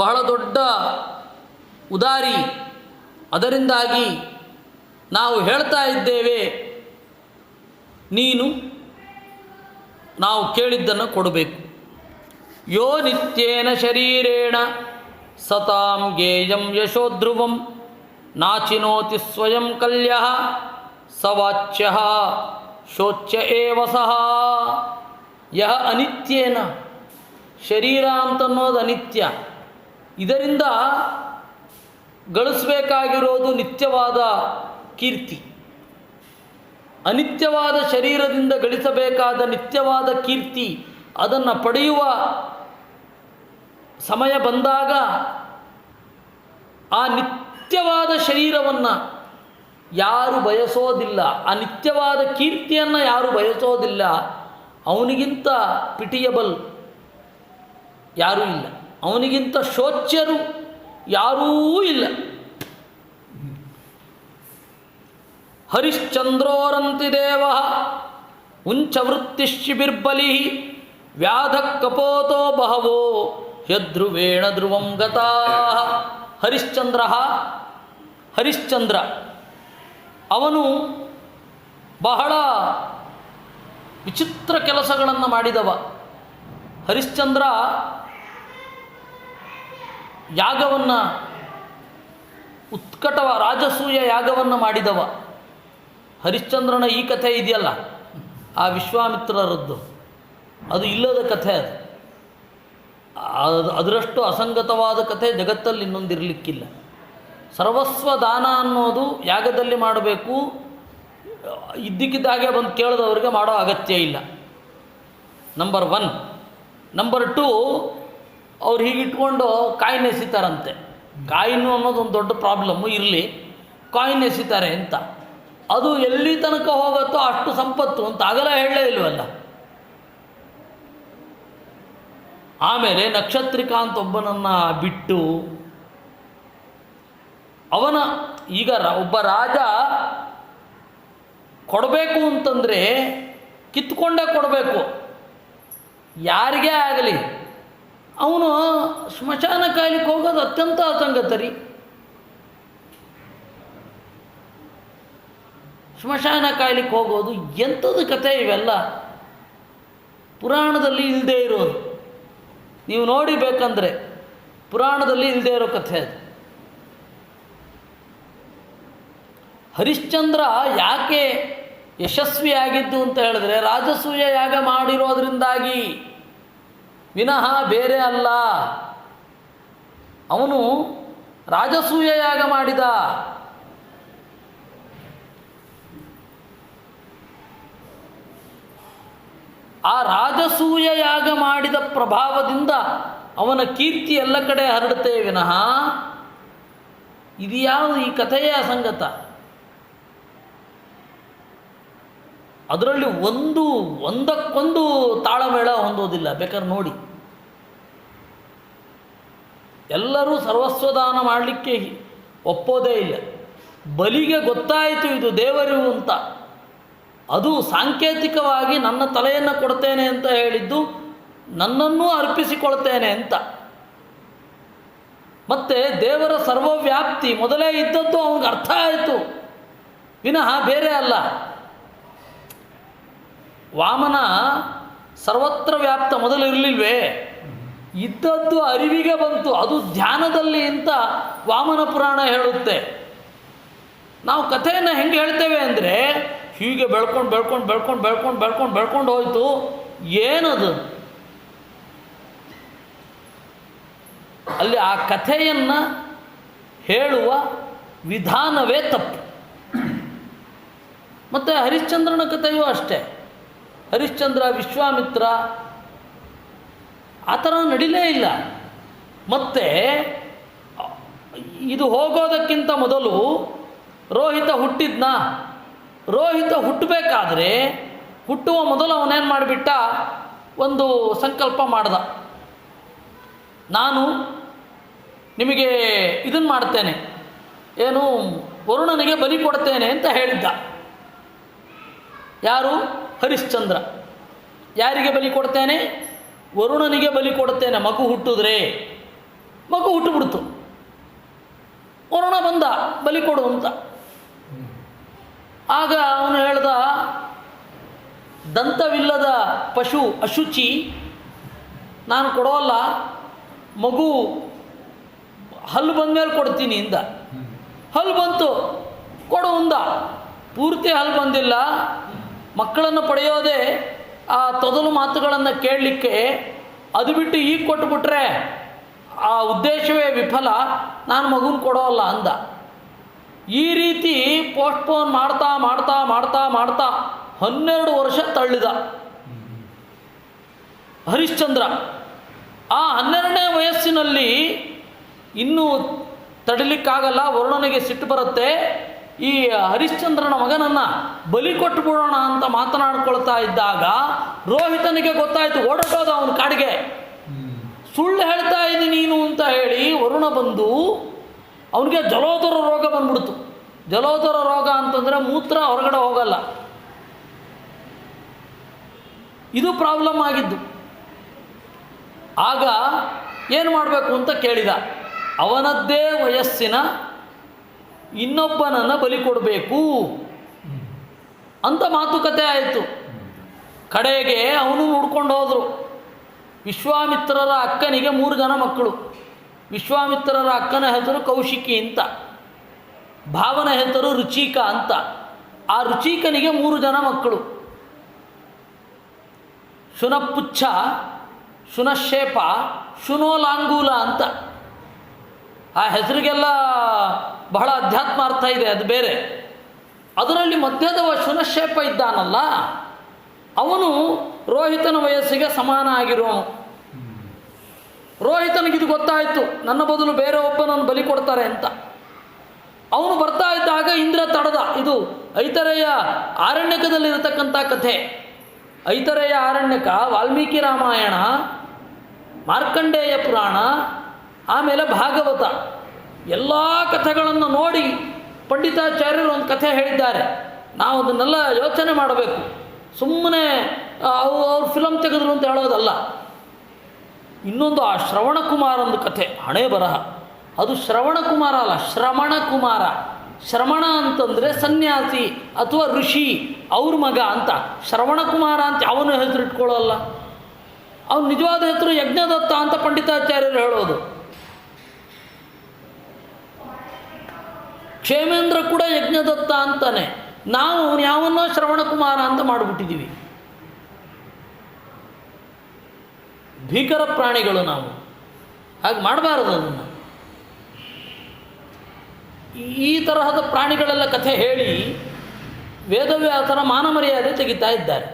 ಬಹಳ ದೊಡ್ಡ ಉದಾರಿ, ಅದರಿಂದಾಗಿ ನಾವು ಹೇಳ್ತಾ ಇದ್ದೇವೆ, ನೀನು ನಾವು ಕೇಳಿದ್ದನ್ನು ಕೊಡಬೇಕು. ಯೋ ನಿತ್ಯೇನ ಶರೀರೇಣ ಸತಾಂ ಗೇಯಂ ಯಶೋಧ್ರುವಂ ನಾಚಿನೋತಿ ಸ್ವಯಂ ಕಲ್ಯಃ ಸವಾಚ್ಯಃ ಶೋಚ್ಯ ಏವ ಸಹ. ಯಹ ಅನಿತ್ಯೇನ, ಶರೀರ ಅಂತನ್ನೋದು ಅನಿತ್ಯ, ಇದರಿಂದ ಗಳಿಸಬೇಕಾಗಿರೋದು ನಿತ್ಯವಾದ ಕೀರ್ತಿ. ಅನಿತ್ಯವಾದ ಶರೀರದಿಂದ ಗಳಿಸಬೇಕಾದ ನಿತ್ಯವಾದ ಕೀರ್ತಿ ಅದನ್ನು ಪಡೆಯುವ ಸಮಯ ಬಂದಾಗ ಆ ನಿತ್ಯವಾದ ಶರೀರವನ್ನು ಯಾರು ಬಯಸೋದಿಲ್ಲ, ಆ ನಿತ್ಯವಾದ ಕೀರ್ತಿಯನ್ನು ಯಾರು ಬಯಸೋದಿಲ್ಲ, ಅವನಿಗಿಂತ ಪಿಟಿಯಬಲ್ ಯಾರೂ ಇಲ್ಲ, ಅವನಿಗಿಂತ ಶೋಚ್ಯರು ಯಾರೂ ಇಲ್ಲ. ಹರಿಶ್ಚಂದ್ರೋರಂತಿ ದೇವ ಉಂಚವೃತ್ತಿಶಿಬಿರ್ಬಲಿ ವ್ಯಾಧ ಕಪೋತೋ ಬಹವೋ ಯಧ್ರುವೇಣ ಧ್ರುವಂ ಗತಾ. ಹರಿಶ್ಚಂದ್ರ ಅವನು ಬಹಳ ವಿಚಿತ್ರ ಕೆಲಸಗಳನ್ನು ಮಾಡಿದವ. ಹರಿಶ್ಚಂದ್ರ ಯಾಗವನ್ನು ರಾಜಸೂಯ ಯಾಗವನ್ನು ಮಾಡಿದವ. ಹರಿಶ್ಚಂದ್ರನ ಈ ಕಥೆ ಇದೆಯಲ್ಲ, ಆ ವಿಶ್ವಾಮಿತ್ರರದ್ದು, ಅದು ಇಲ್ಲದ ಕಥೆ. ಅದರಷ್ಟು ಅಸಂಗತವಾದ ಕಥೆ ಜಗತ್ತಲ್ಲಿ ಇನ್ನೊಂದಿರಲಿಕ್ಕಿಲ್ಲ. ಸರ್ವಸ್ವ ದಾನ ಅನ್ನೋದು ಯಾಗದಲ್ಲಿ ಮಾಡಬೇಕು, ಇದ್ದಕ್ಕಿದ್ದಾಗೆ ಬಂದು ಕೇಳಿದವರಿಗೆ ಮಾಡೋ ಅಗತ್ಯ ಇಲ್ಲ. ನಂಬರ್ 1. ನಂಬರ್ 2, ಅವ್ರು ಹೀಗಿಟ್ಕೊಂಡು ಕಾಯಿನ್ ಎಸಿತಾರಂತೆ. ಕಾಯಿನು ಅನ್ನೋದೊಂದು ದೊಡ್ಡ ಪ್ರಾಬ್ಲಮ್ಮು, ಇರಲಿ, ಕಾಯಿನ್ ಎಸಿತಾರೆ ಅಂತ. ಅದು ಎಲ್ಲಿ ತನಕ ಹೋಗುತ್ತೋ ಅಷ್ಟು ಸಂಪತ್ತು ಅಂತ ಆಗಲೇ ಹೇಳಲೇ ಇಲ್ವಲ್ಲ. ಆಮೇಲೆ ನಕ್ಷತ್ರಿಕ ಅಂತ ಒಬ್ಬನನ್ನು ಬಿಟ್ಟು ಅವನ ಈಗ ಒಬ್ಬ ರಾಜ ಕೊಡಬೇಕು ಅಂತಂದರೆ ಕಿತ್ಕೊಂಡೇ ಕೊಡಬೇಕು, ಯಾರಿಗೇ ಆಗಲಿ. ಅವನು ಸ್ಮಶಾನ ಕಾಯ್ಲಿಕ್ಕೆ ಹೋಗೋದು ಅತ್ಯಂತ ಅಸಂಗತ ರೀ. ಸ್ಮಶಾನ ಕಾಯ್ಲಿಕ್ಕೆ ಹೋಗೋದು ಎಂಥದ್ದು ಕಥೆ ಇವೆಲ್ಲ, ಪುರಾಣದಲ್ಲಿ ಇಲ್ಲದೇ ಇರೋದು. ನೀವು ನೋಡಿ ಬೇಕಂದರೆ ಪುರಾಣದಲ್ಲಿ ಇಲ್ಲದೇ ಇರೋ ಕಥೆ ಅದು. ಹರಿಶ್ಚಂದ್ರ ಯಾಕೆ ಯಶಸ್ವಿಯಾಗಿದ್ದು ಅಂತ ಹೇಳಿದ್ರೆ ರಾಜಸೂಯ ಯಾಗ ಮಾಡಿರೋದ್ರಿಂದಾಗಿ, ವಿನಃ ಬೇರೆ ಅಲ್ಲ. ಅವನು ರಾಜಸೂಯ ಯಾಗ ಮಾಡಿದ. ಆ ರಾಜಸೂಯ ಯಾಗ ಮಾಡಿದ ಪ್ರಭಾವದಿಂದ ಅವನ ಕೀರ್ತಿ ಎಲ್ಲ ಕಡೆ ಹರಡುತ್ತೆ ವಿನಃ ಇದು ಯಾವುದು ಈ ಕಥೆಯೇ ಅಸಂಗತ. ಅದರಲ್ಲಿ ಒಂದಕ್ಕೊಂದು ತಾಳಮೇಳ ಹೊಂದೋದಿಲ್ಲ. ಬೇಕಾದ್ರೆ ನೋಡಿ, ಎಲ್ಲರೂ ಸರ್ವಸ್ವದಾನ ಮಾಡಲಿಕ್ಕೆ ಒಪ್ಪೋದೇ ಇಲ್ಲ. ಬಲಿಗೆ ಗೊತ್ತಾಯಿತು ಇದು ದೇವರು ಅಂತ, ಅದು ಸಾಂಕೇತಿಕವಾಗಿ ನನ್ನ ತಲೆಯನ್ನು ಕೊಡ್ತೇನೆ ಅಂತ ಹೇಳಿದ್ದು ನನ್ನನ್ನೂ ಅರ್ಪಿಸಿಕೊಳ್ತೇನೆ ಅಂತ. ಮತ್ತು ದೇವರ ಸರ್ವವ್ಯಾಪ್ತಿ ಮೊದಲೇ ಇದ್ದದ್ದು ಅವನಿಗೆ ಅರ್ಥ ಆಯಿತು, ವಿನಃ ಬೇರೆ ಅಲ್ಲ. ವಾಮನ ಸರ್ವತ್ರ ವ್ಯಾಪ್ತ ಮೊದಲು ಇರಲಿಲ್ವೇ, ಇದ್ದದ್ದು ಅರಿವಿಗೆ ಬಂತು, ಅದು ಧ್ಯಾನದಲ್ಲಿ ಅಂತ ವಾಮನ ಪುರಾಣ ಹೇಳುತ್ತೆ. ನಾವು ಕಥೆಯನ್ನು ಹೆಂಗೆ ಹೇಳ್ತೇವೆ ಅಂದರೆ ಹೀಗೆ ಬೆಳ್ಕೊಂಡು ಹೋಯಿತು. ಏನದು ಅಲ್ಲಿ ಆ ಕಥೆಯನ್ನು ಹೇಳುವ ವಿಧಾನವೇ ತಪ್ಪು. ಮತ್ತು ಹರಿಶ್ಚಂದ್ರನ ಕಥೆಯೂ ಅಷ್ಟೇ. ಹರಿಶ್ಚಂದ್ರ, ವಿಶ್ವಾಮಿತ್ರ ಆ ಥರ ನಡೀಲೇ ಇಲ್ಲ. ಮತ್ತು ಇದು ಹೋಗೋದಕ್ಕಿಂತ ಮೊದಲು ರೋಹಿತ ಹುಟ್ಟಿದ್ನ. ರೋಹಿತ ಹುಟ್ಟಬೇಕಾದ್ರೆ ಹುಟ್ಟುವ ಮೊದಲು ಅವನೇನು ಮಾಡಿಬಿಟ್ಟ, ಒಂದು ಸಂಕಲ್ಪ ಮಾಡ್ದ. ನಾನು ನಿಮಗೆ ಇದನ್ನು ಮಾಡ್ತೇನೆ, ಏನು ವರುಣನಿಗೆ ಬಲಿ ಕೊಡ್ತೇನೆ ಅಂತ ಹೇಳಿದ್ದ. ಯಾರು? ಹರಿಶ್ಚಂದ್ರ. ಯಾರಿಗೆ ಬಲಿ ಕೊಡ್ತೇನೆ? ವರುಣನಿಗೆ ಬಲಿ ಕೊಡ್ತೇನೆ. ಮಗು ಹುಟ್ಟಿದ್ರೆ ಮಗು ಹುಟ್ಟುಬಿಡ್ತು. ವರುಣ ಬಂದ ಬಲಿ ಕೊಡು ಅಂತ. ಆಗ ಅವನು ಹೇಳ್ದ, ದಂತವಿಲ್ಲದ ಪಶು ಅಶುಚಿ, ನಾನು ಕೊಡೋಲ್ಲ, ಮಗು ಹಲ್ಲು ಬಂದಮೇಲೆ ಕೊಡ್ತೀನಿ ಇಂದ. ಹಲ್ಲು ಬಂತು, ಕೊಡು ಅಂದ. ಪೂರ್ತಿ ಹಲ್ಲು ಬಂದಿಲ್ಲ. ಮಕ್ಕಳನ್ನು ಪಡೆಯೋದೇ ಆ ತೊದಲು ಮಾತುಗಳನ್ನು ಕೇಳಲಿಕ್ಕೆ. ಅದು ಬಿಟ್ಟು ಈಗ ಕೊಟ್ಟುಬಿಟ್ರೆ ಆ ಉದ್ದೇಶವೇ ವಿಫಲ, ನಾನು ಮಗುನ ಕೊಡೋಲ್ಲ ಅಂದ. ಈ ರೀತಿ ಪೋಸ್ಟ್ಪೋನ್ ಮಾಡ್ತಾ ಮಾಡ್ತಾ ಮಾಡ್ತಾ ಮಾಡ್ತಾ 12 ವರ್ಷ ತಳ್ಳಿದ ಹರಿಶ್ಚಂದ್ರ. ಆ 12ನೇ ವಯಸ್ಸಿನಲ್ಲಿ ಇನ್ನೂ ತಡಿಲಿಕ್ಕಾಗಲ್ಲ, ವರುಣನಿಗೆ ಸಿಟ್ಟು ಬರುತ್ತೆ. ಈ ಹರಿಶ್ಚಂದ್ರನ ಮಗನನ್ನು ಬಲಿ ಕೊಟ್ಟು ಬಿಡೋಣ ಅಂತ ಮಾತನಾಡ್ಕೊಳ್ತಾ ಇದ್ದಾಗ ರೋಹಿತನಿಗೆ ಗೊತ್ತಾಯಿತು, ಓಡೋಟೋದ ಅವನ ಕಾಡಿಗೆ. ಸುಳ್ಳು ಹೇಳ್ತಾ ಇದ್ದೀನಿ ನೀನು ಅಂತ ಹೇಳಿ ವರುಣ ಬಂದು ಅವನಿಗೆ ಜಲೋದರ ರೋಗ ಬಂದ್ಬಿಡ್ತು. ಜಲೋದರ ರೋಗ ಅಂತಂದರೆ ಮೂತ್ರ ಹೊರಗಡೆ ಹೋಗಲ್ಲ, ಇದು ಪ್ರಾಬ್ಲಮ್ ಆಗಿದ್ದು. ಆಗ ಏನು ಮಾಡಬೇಕು ಅಂತ ಕೇಳಿದ. ಅವನದ್ದೇ ವಯಸ್ಸಿನ ಇನ್ನೊಬ್ಬನನ್ನು ಬಲಿ ಕೊಡಬೇಕು ಅಂತ ಮಾತುಕತೆ ಆಯಿತು. ಕಡೆಗೆ ಅವನು ನೋಡ್ಕೊಂಡು ಹೋದರು. ವಿಶ್ವಾಮಿತ್ರರ ಅಕ್ಕನಿಗೆ 3 ಜನ ಮಕ್ಕಳು. ವಿಶ್ವಾಮಿತ್ರರ ಅಕ್ಕನ ಹೆಸರು ಕೌಶಿಕಿ ಅಂತ, ಭಾವನ ಹೆಸರು ರುಚಿಕ ಅಂತ. ಆ ರುಚಿಕನಿಗೆ 3 ಜನ ಮಕ್ಕಳು, ಶುನಪುಚ್ಛ, ಶುನಶೇಪ, ಶುನೋಲಾಂಗೂಲ ಅಂತ. ಆ ಹೆಸರಿಗೆಲ್ಲ ಬಹಳ ಅಧ್ಯಾತ್ಮ ಅರ್ಥ ಇದೆ, ಅದು ಬೇರೆ. ಅದರಲ್ಲಿ ಮಧ್ಯದವ ಶುನಶೇಪ ಇದ್ದಾನಲ್ಲ, ಅವನು ರೋಹಿತನ ವಯಸ್ಸಿಗೆ ಸಮಾನ ಆಗಿರೋನು. ರೋಹಿತನಿಗಿದು ಗೊತ್ತಾಯಿತು, ನನ್ನ ಬದಲು ಬೇರೆ ಒಬ್ಬನನ್ನು ಬಲಿ ಕೊಡ್ತಾರೆ ಅಂತ. ಅವನು ಬರ್ತಾ ಇದ್ದಾಗ ಇಂದ್ರ ತಡೆದ. ಇದು ಐತರೇಯ ಆರಣ್ಯಕದಲ್ಲಿರತಕ್ಕಂಥ ಕಥೆ. ಐತರೇಯ ಆರಣ್ಯಕ, ವಾಲ್ಮೀಕಿ ರಾಮಾಯಣ, ಮಾರ್ಕಂಡೇಯ ಪುರಾಣ, ಆಮೇಲೆ ಭಾಗವತ, ಎಲ್ಲ ಕಥೆಗಳನ್ನು ನೋಡಿ ಪಂಡಿತಾಚಾರ್ಯರು ಒಂದು ಕಥೆ ಹೇಳಿದ್ದಾರೆ. ನಾವು ಅದನ್ನೆಲ್ಲ ಯೋಚನೆ ಮಾಡಬೇಕು. ಸುಮ್ಮನೆ ಅವ್ರು ಫಿಲಮ್ ತೆಗೆದ್ರು ಅಂತ ಹೇಳೋದಲ್ಲ. ಇನ್ನೊಂದು ಆ ಶ್ರವಣಕುಮಾರ ಒಂದು ಕಥೆ, ಹಣೆ ಬರಹ. ಅದು ಶ್ರವಣಕುಮಾರ ಅಲ್ಲ, ಶ್ರವಣಕುಮಾರ. ಶ್ರವಣ ಅಂತಂದರೆ ಸನ್ಯಾಸಿ ಅಥವಾ ಋಷಿ, ಅವ್ರ ಮಗ ಅಂತ. ಶ್ರವಣಕುಮಾರ ಅಂತ ಅವನ ಹೆಸರು ಇಟ್ಕೊಳ್ಳೋಲ್ಲ. ಅವನ ನಿಜವಾದ ಹೆಸರು ಯಜ್ಞದತ್ತ ಅಂತ ಪಂಡಿತಾಚಾರ್ಯರು ಹೇಳೋದು. ಕ್ಷೇಮೇಂದ್ರ ಕೂಡ ಯಜ್ಞದತ್ತ ಅಂತಾನೆ. ನಾವು ಅವನು ಯಾವನ್ನೋ ಶ್ರವಣಕುಮಾರ ಅಂತ ಮಾಡಿಬಿಟ್ಟಿದ್ದೀವಿ. ಭೀಕರ ಪ್ರಾಣಿಗಳು ನಾವು, ಹಾಗೆ ಮಾಡಬಾರದು. ಅದನ್ನು ಈ ತರಹದ ಪ್ರಾಣಿಗಳೆಲ್ಲ ಕಥೆ ಹೇಳಿ ವೇದವ್ಯಾಸರ ಮಾನ ಮರ್ಯಾದೆ ತೆಗಿತಾ ಇದ್ದಾರೆ.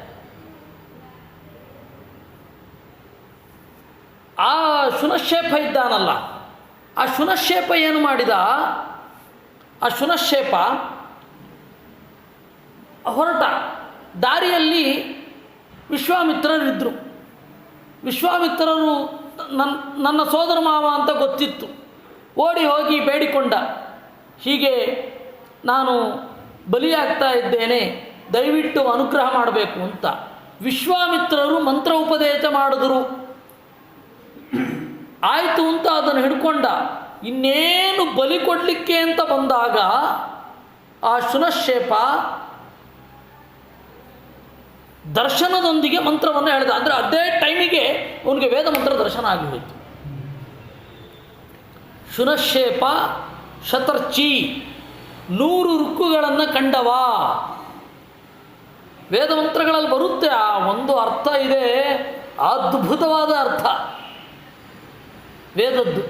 ಆ ಶುನಶೇಪ ಇದ್ದಾನಲ್ಲ, ಆ ಶುನಶೇಪ ಏನು ಮಾಡಿದ? ಆ ಶುನಶೇಪ ಹೊರಟ ದಾರಿಯಲ್ಲಿ ವಿಶ್ವಾಮಿತ್ರರಿದ್ದರು. ವಿಶ್ವಾಮಿತ್ರರು ನನ್ನ ಸೋದರ ಮಾವ ಅಂತ ಗೊತ್ತಿತ್ತು. ಓಡಿ ಹೋಗಿ ಬೇಡಿಕೊಂಡ, ಹೀಗೆ ನಾನು ಬಲಿಯಾಗ್ತಾ ಇದ್ದೇನೆ, ದಯವಿಟ್ಟು ಅನುಗ್ರಹ ಮಾಡಬೇಕು ಅಂತ. ವಿಶ್ವಾಮಿತ್ರರು ಮಂತ್ರ ಉಪದೇಶ ಮಾಡಿದ್ರು. ಆಯಿತು ಅಂತ ಅದನ್ನು ಹಿಡ್ಕೊಂಡ. ಇನ್ನೇನು ಬಲಿ ಕೊಡಲಿಕ್ಕೆ ಅಂತ ಬಂದಾಗ ಆ ಶುನಶೇಪ ದರ್ಶನದೊಂದಿಗೆ ಮಂತ್ರವನ್ನು ಹೇಳಿದ. ಅಂದರೆ ಅದೇ ಟೈಮಿಗೆ ಅವನಿಗೆ ವೇದ ಮಂತ್ರ ದರ್ಶನ ಆಗಿಬಿಡ್ತು. ಶುನಶೇಪ ಶತರ್ಚಿ 100 ಋಕ್ಕುಗಳನ್ನು ಕಂಡವ. ವೇದ ಮಂತ್ರಗಳಲ್ಲಿ ಬರುತ್ತೆ, ಆ ಒಂದು ಅರ್ಥ ಇದೆ, ಅದ್ಭುತವಾದ ಅರ್ಥ ವೇದದ್ದು.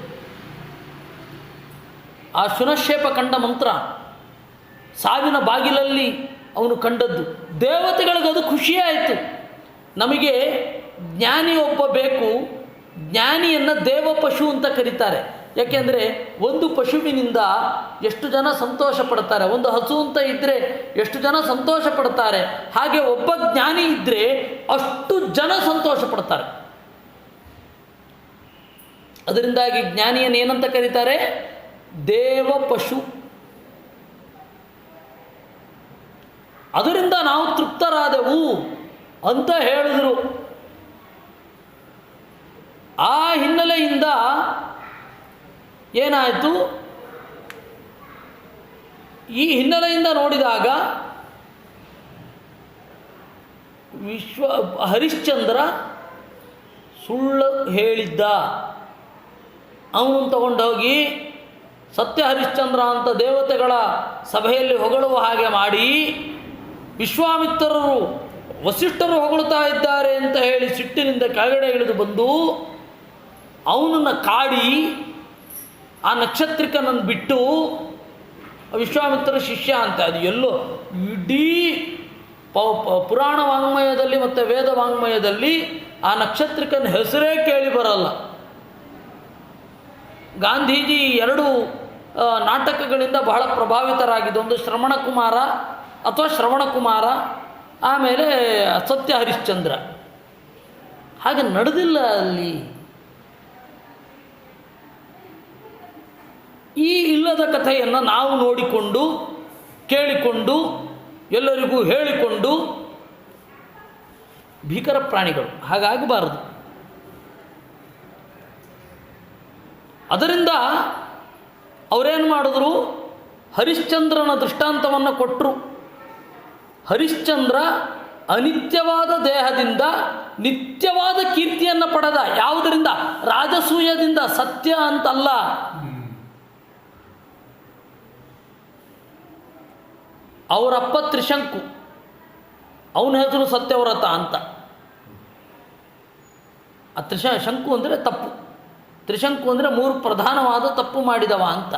ಆ ಶುನಶೇಪ ಕಂಡ ಮಂತ್ರ ಸಾವಿನ ಬಾಗಿಲಲ್ಲಿ ಅವನು ಕಂಡದ್ದು. ದೇವತೆಗಳಿಗದು ಖುಷಿಯಾಯಿತು. ನಮಗೆ ಜ್ಞಾನಿ ಒಬ್ಬ ಬೇಕು. ಜ್ಞಾನಿಯನ್ನು ದೇವ ಪಶು ಅಂತ ಕರೀತಾರೆ. ಯಾಕೆಂದರೆ ಒಂದು ಪಶುವಿನಿಂದ ಎಷ್ಟು ಜನ ಸಂತೋಷ ಪಡ್ತಾರೆ, ಒಂದು ಹಸು ಅಂತ ಇದ್ದರೆ ಎಷ್ಟು ಜನ ಸಂತೋಷ ಪಡ್ತಾರೆ, ಹಾಗೆ ಒಬ್ಬ ಜ್ಞಾನಿ ಇದ್ದರೆ ಅಷ್ಟು ಜನ ಸಂತೋಷ ಪಡ್ತಾರೆ. ಅದರಿಂದಾಗಿ ಜ್ಞಾನಿಯನ್ನು ಏನಂತ ಕರೀತಾರೆ? ದೇವ ಪಶು. ಅದರಿಂದ ನಾವು ತೃಪ್ತರಾದೆವು ಅಂತ ಹೇಳಿದರು. ಆ ಹಿನ್ನೆಲೆಯಿಂದ ಏನಾಯಿತು? ಈ ಹಿನ್ನೆಲೆಯಿಂದ ನೋಡಿದಾಗ ಹರಿಶ್ಚಂದ್ರ ಸುಳ್ಳು ಹೇಳಿದ್ದ. ಅವನು ತಗೊಂಡೋಗಿ ಸತ್ಯ ಹರಿಶ್ಚಂದ್ರ ಅಂತ ದೇವತೆಗಳ ಸಭೆಯಲ್ಲಿ ಹೊಗಳುವ ಹಾಗೆ ಮಾಡಿ, ವಿಶ್ವಾಮಿತ್ರರು ವಸಿಷ್ಠರು ಹೊಗಳುತ್ತಾ ಇದ್ದಾರೆ ಅಂತ ಹೇಳಿ ಸಿಟ್ಟಿನಿಂದ ಕೆಳಗಡೆ ಇಳಿದು ಬಂದು ಅವನನ್ನು ಕಾಡಿ ಆ ನಕ್ಷತ್ರಿಕನನ್ನು ಬಿಟ್ಟು ವಿಶ್ವಾಮಿತ್ರ ಶಿಷ್ಯ ಅಂತ. ಅದು ಎಲ್ಲೋ ಇಡೀ ಪುರಾಣ ವಾಂಗ್ಮಯದಲ್ಲಿ ಮತ್ತು ವೇದ ವಾಂಗ್ಮಯದಲ್ಲಿ ಆ ನಕ್ಷತ್ರಿಕನ ಹೆಸರೇ ಕೇಳಿ ಬರಲ್ಲ. ಗಾಂಧೀಜಿ 2 ನಾಟಕಗಳಿಂದ ಬಹಳ ಪ್ರಭಾವಿತರಾಗಿದೆ. ಒಂದು ಶ್ರವಣಕುಮಾರ ಅಥವಾ ಶ್ರವಣಕುಮಾರ, ಆಮೇಲೆ ಸತ್ಯ ಹರಿಶ್ಚಂದ್ರ. ಹಾಗೆ ನಡೆದಿಲ್ಲ ಅಲ್ಲಿ. ಈ ಇಲ್ಲದ ಕಥೆಯನ್ನು ನಾವು ನೋಡಿಕೊಂಡು ಕೇಳಿಕೊಂಡು ಎಲ್ಲರಿಗೂ ಹೇಳಿಕೊಂಡು ಭೀಕರ ಪ್ರಾಣಿಗಳು. ಹಾಗಾಗಬಾರದು. ಅದರಿಂದ ಅವರೇನು ಮಾಡಿದ್ರು, ಹರಿಶ್ಚಂದ್ರನ ದೃಷ್ಟಾಂತವನ್ನು ಕೊಟ್ಟರು. ಹರಿಶ್ಚಂದ್ರ ಅನಿತ್ಯವಾದ ದೇಹದಿಂದ ನಿತ್ಯವಾದ ಕೀರ್ತಿಯನ್ನು ಪಡೆದ. ಯಾವುದರಿಂದ? ರಾಜಸೂಯದಿಂದ. ಸತ್ಯ ಅಂತಲ್ಲ. ಅವರಪ್ಪ ತ್ರಿಶಂಕು, ಅವನ ಹೆಸರು ಸತ್ಯವ್ರತ ಅಂತ. ಆ ಶಂಕು ಅಂದರೆ ತಪ್ಪು, ತ್ರಿಶಂಕು ಅಂದರೆ 3 ಪ್ರಧಾನವಾದ ತಪ್ಪು ಮಾಡಿದವ ಅಂತ.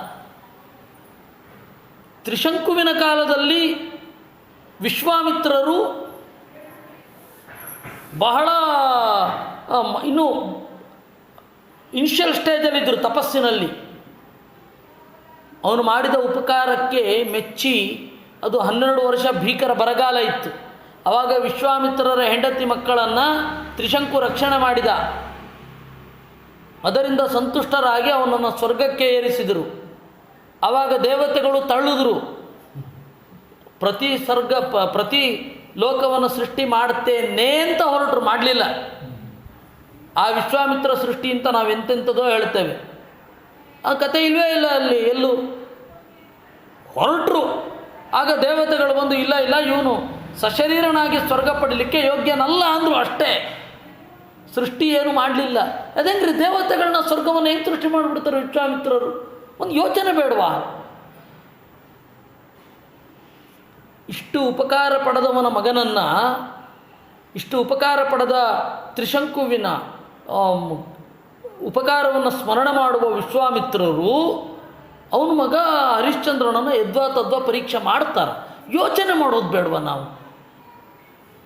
ತ್ರಿಶಂಕುವಿನ ಕಾಲದಲ್ಲಿ ವಿಶ್ವಾಮಿತ್ರರು ಬಹಳ ಇನ್ನೂ ಇನಿಷಿಯಲ್ ಸ್ಟೇಜಲ್ಲಿದ್ದರು ತಪಸ್ಸಿನಲ್ಲಿ. ಅವನು ಮಾಡಿದ ಉಪಕಾರಕ್ಕೆ ಮೆಚ್ಚಿ ಅದು 12 ವರ್ಷ ಭೀಕರ ಬರಗಾಲ ಇತ್ತು. ಆವಾಗ ವಿಶ್ವಾಮಿತ್ರರ ಹೆಂಡತಿ ಮಕ್ಕಳನ್ನು ತ್ರಿಶಂಕು ರಕ್ಷಣೆ ಮಾಡಿದ. ಅದರಿಂದ ಸಂತುಷ್ಟರಾಗಿ ಅವನನ್ನು ಸ್ವರ್ಗಕ್ಕೆ ಏರಿಸಿದರು. ಆವಾಗ ದೇವತೆಗಳು ತಳ್ಳಿದ್ರು. ಪ್ರತಿ ಲೋಕವನ್ನು ಸೃಷ್ಟಿ ಮಾಡ್ತೇನೆ ಅಂತ ಹೊರಟರು, ಮಾಡಲಿಲ್ಲ. ಆ ವಿಶ್ವಾಮಿತ್ರ ಸೃಷ್ಟಿ ಅಂತ ನಾವು ಎಂತೆಂಥದೋ ಹೇಳ್ತೇವೆ. ಆ ಕಥೆ ಇಲ್ಲವೇ ಇಲ್ಲ ಅಲ್ಲಿ ಎಲ್ಲೂ. ಹೊರಟರು. ಆಗ ದೇವತೆಗಳು ಬಂದು ಇಲ್ಲ ಇವನು ಸಶರೀರನಾಗಿ ಸ್ವರ್ಗ ಪಡಲಿಕ್ಕೆ ಯೋಗ್ಯನಲ್ಲ ಅಂದರು ಅಷ್ಟೇ. ಸೃಷ್ಟಿ ಏನು ಮಾಡಲಿಲ್ಲ. ಅದೇಂಗ್ರಿ ದೇವತೆಗಳನ್ನ ಸ್ವರ್ಗವನ್ನು ಹೆಂಗೆ ಸೃಷ್ಟಿ ಮಾಡಿಬಿಡ್ತಾರೆ ವಿಶ್ವಾಮಿತ್ರರು? ಒಂದು ಯೋಚನೆ ಬೇಡವಾ? ಇಷ್ಟು ಉಪಕಾರ ಪಡೆದವನ ಮಗನನ್ನು, ಇಷ್ಟು ಉಪಕಾರ ಪಡೆದ ತ್ರಿಶಂಕುವಿನ ಉಪಕಾರವನ್ನು ಸ್ಮರಣೆ ಮಾಡುವ ವಿಶ್ವಾಮಿತ್ರರು ಅವನ ಮಗ ಹರಿಶ್ಚಂದ್ರನನ್ನು ಯದ್ವಾ ತದ್ವಾ ಪರೀಕ್ಷೆ ಮಾಡ್ತಾರೆ. ಯೋಚನೆ ಮಾಡೋದು ಬೇಡವಾ? ನಾವು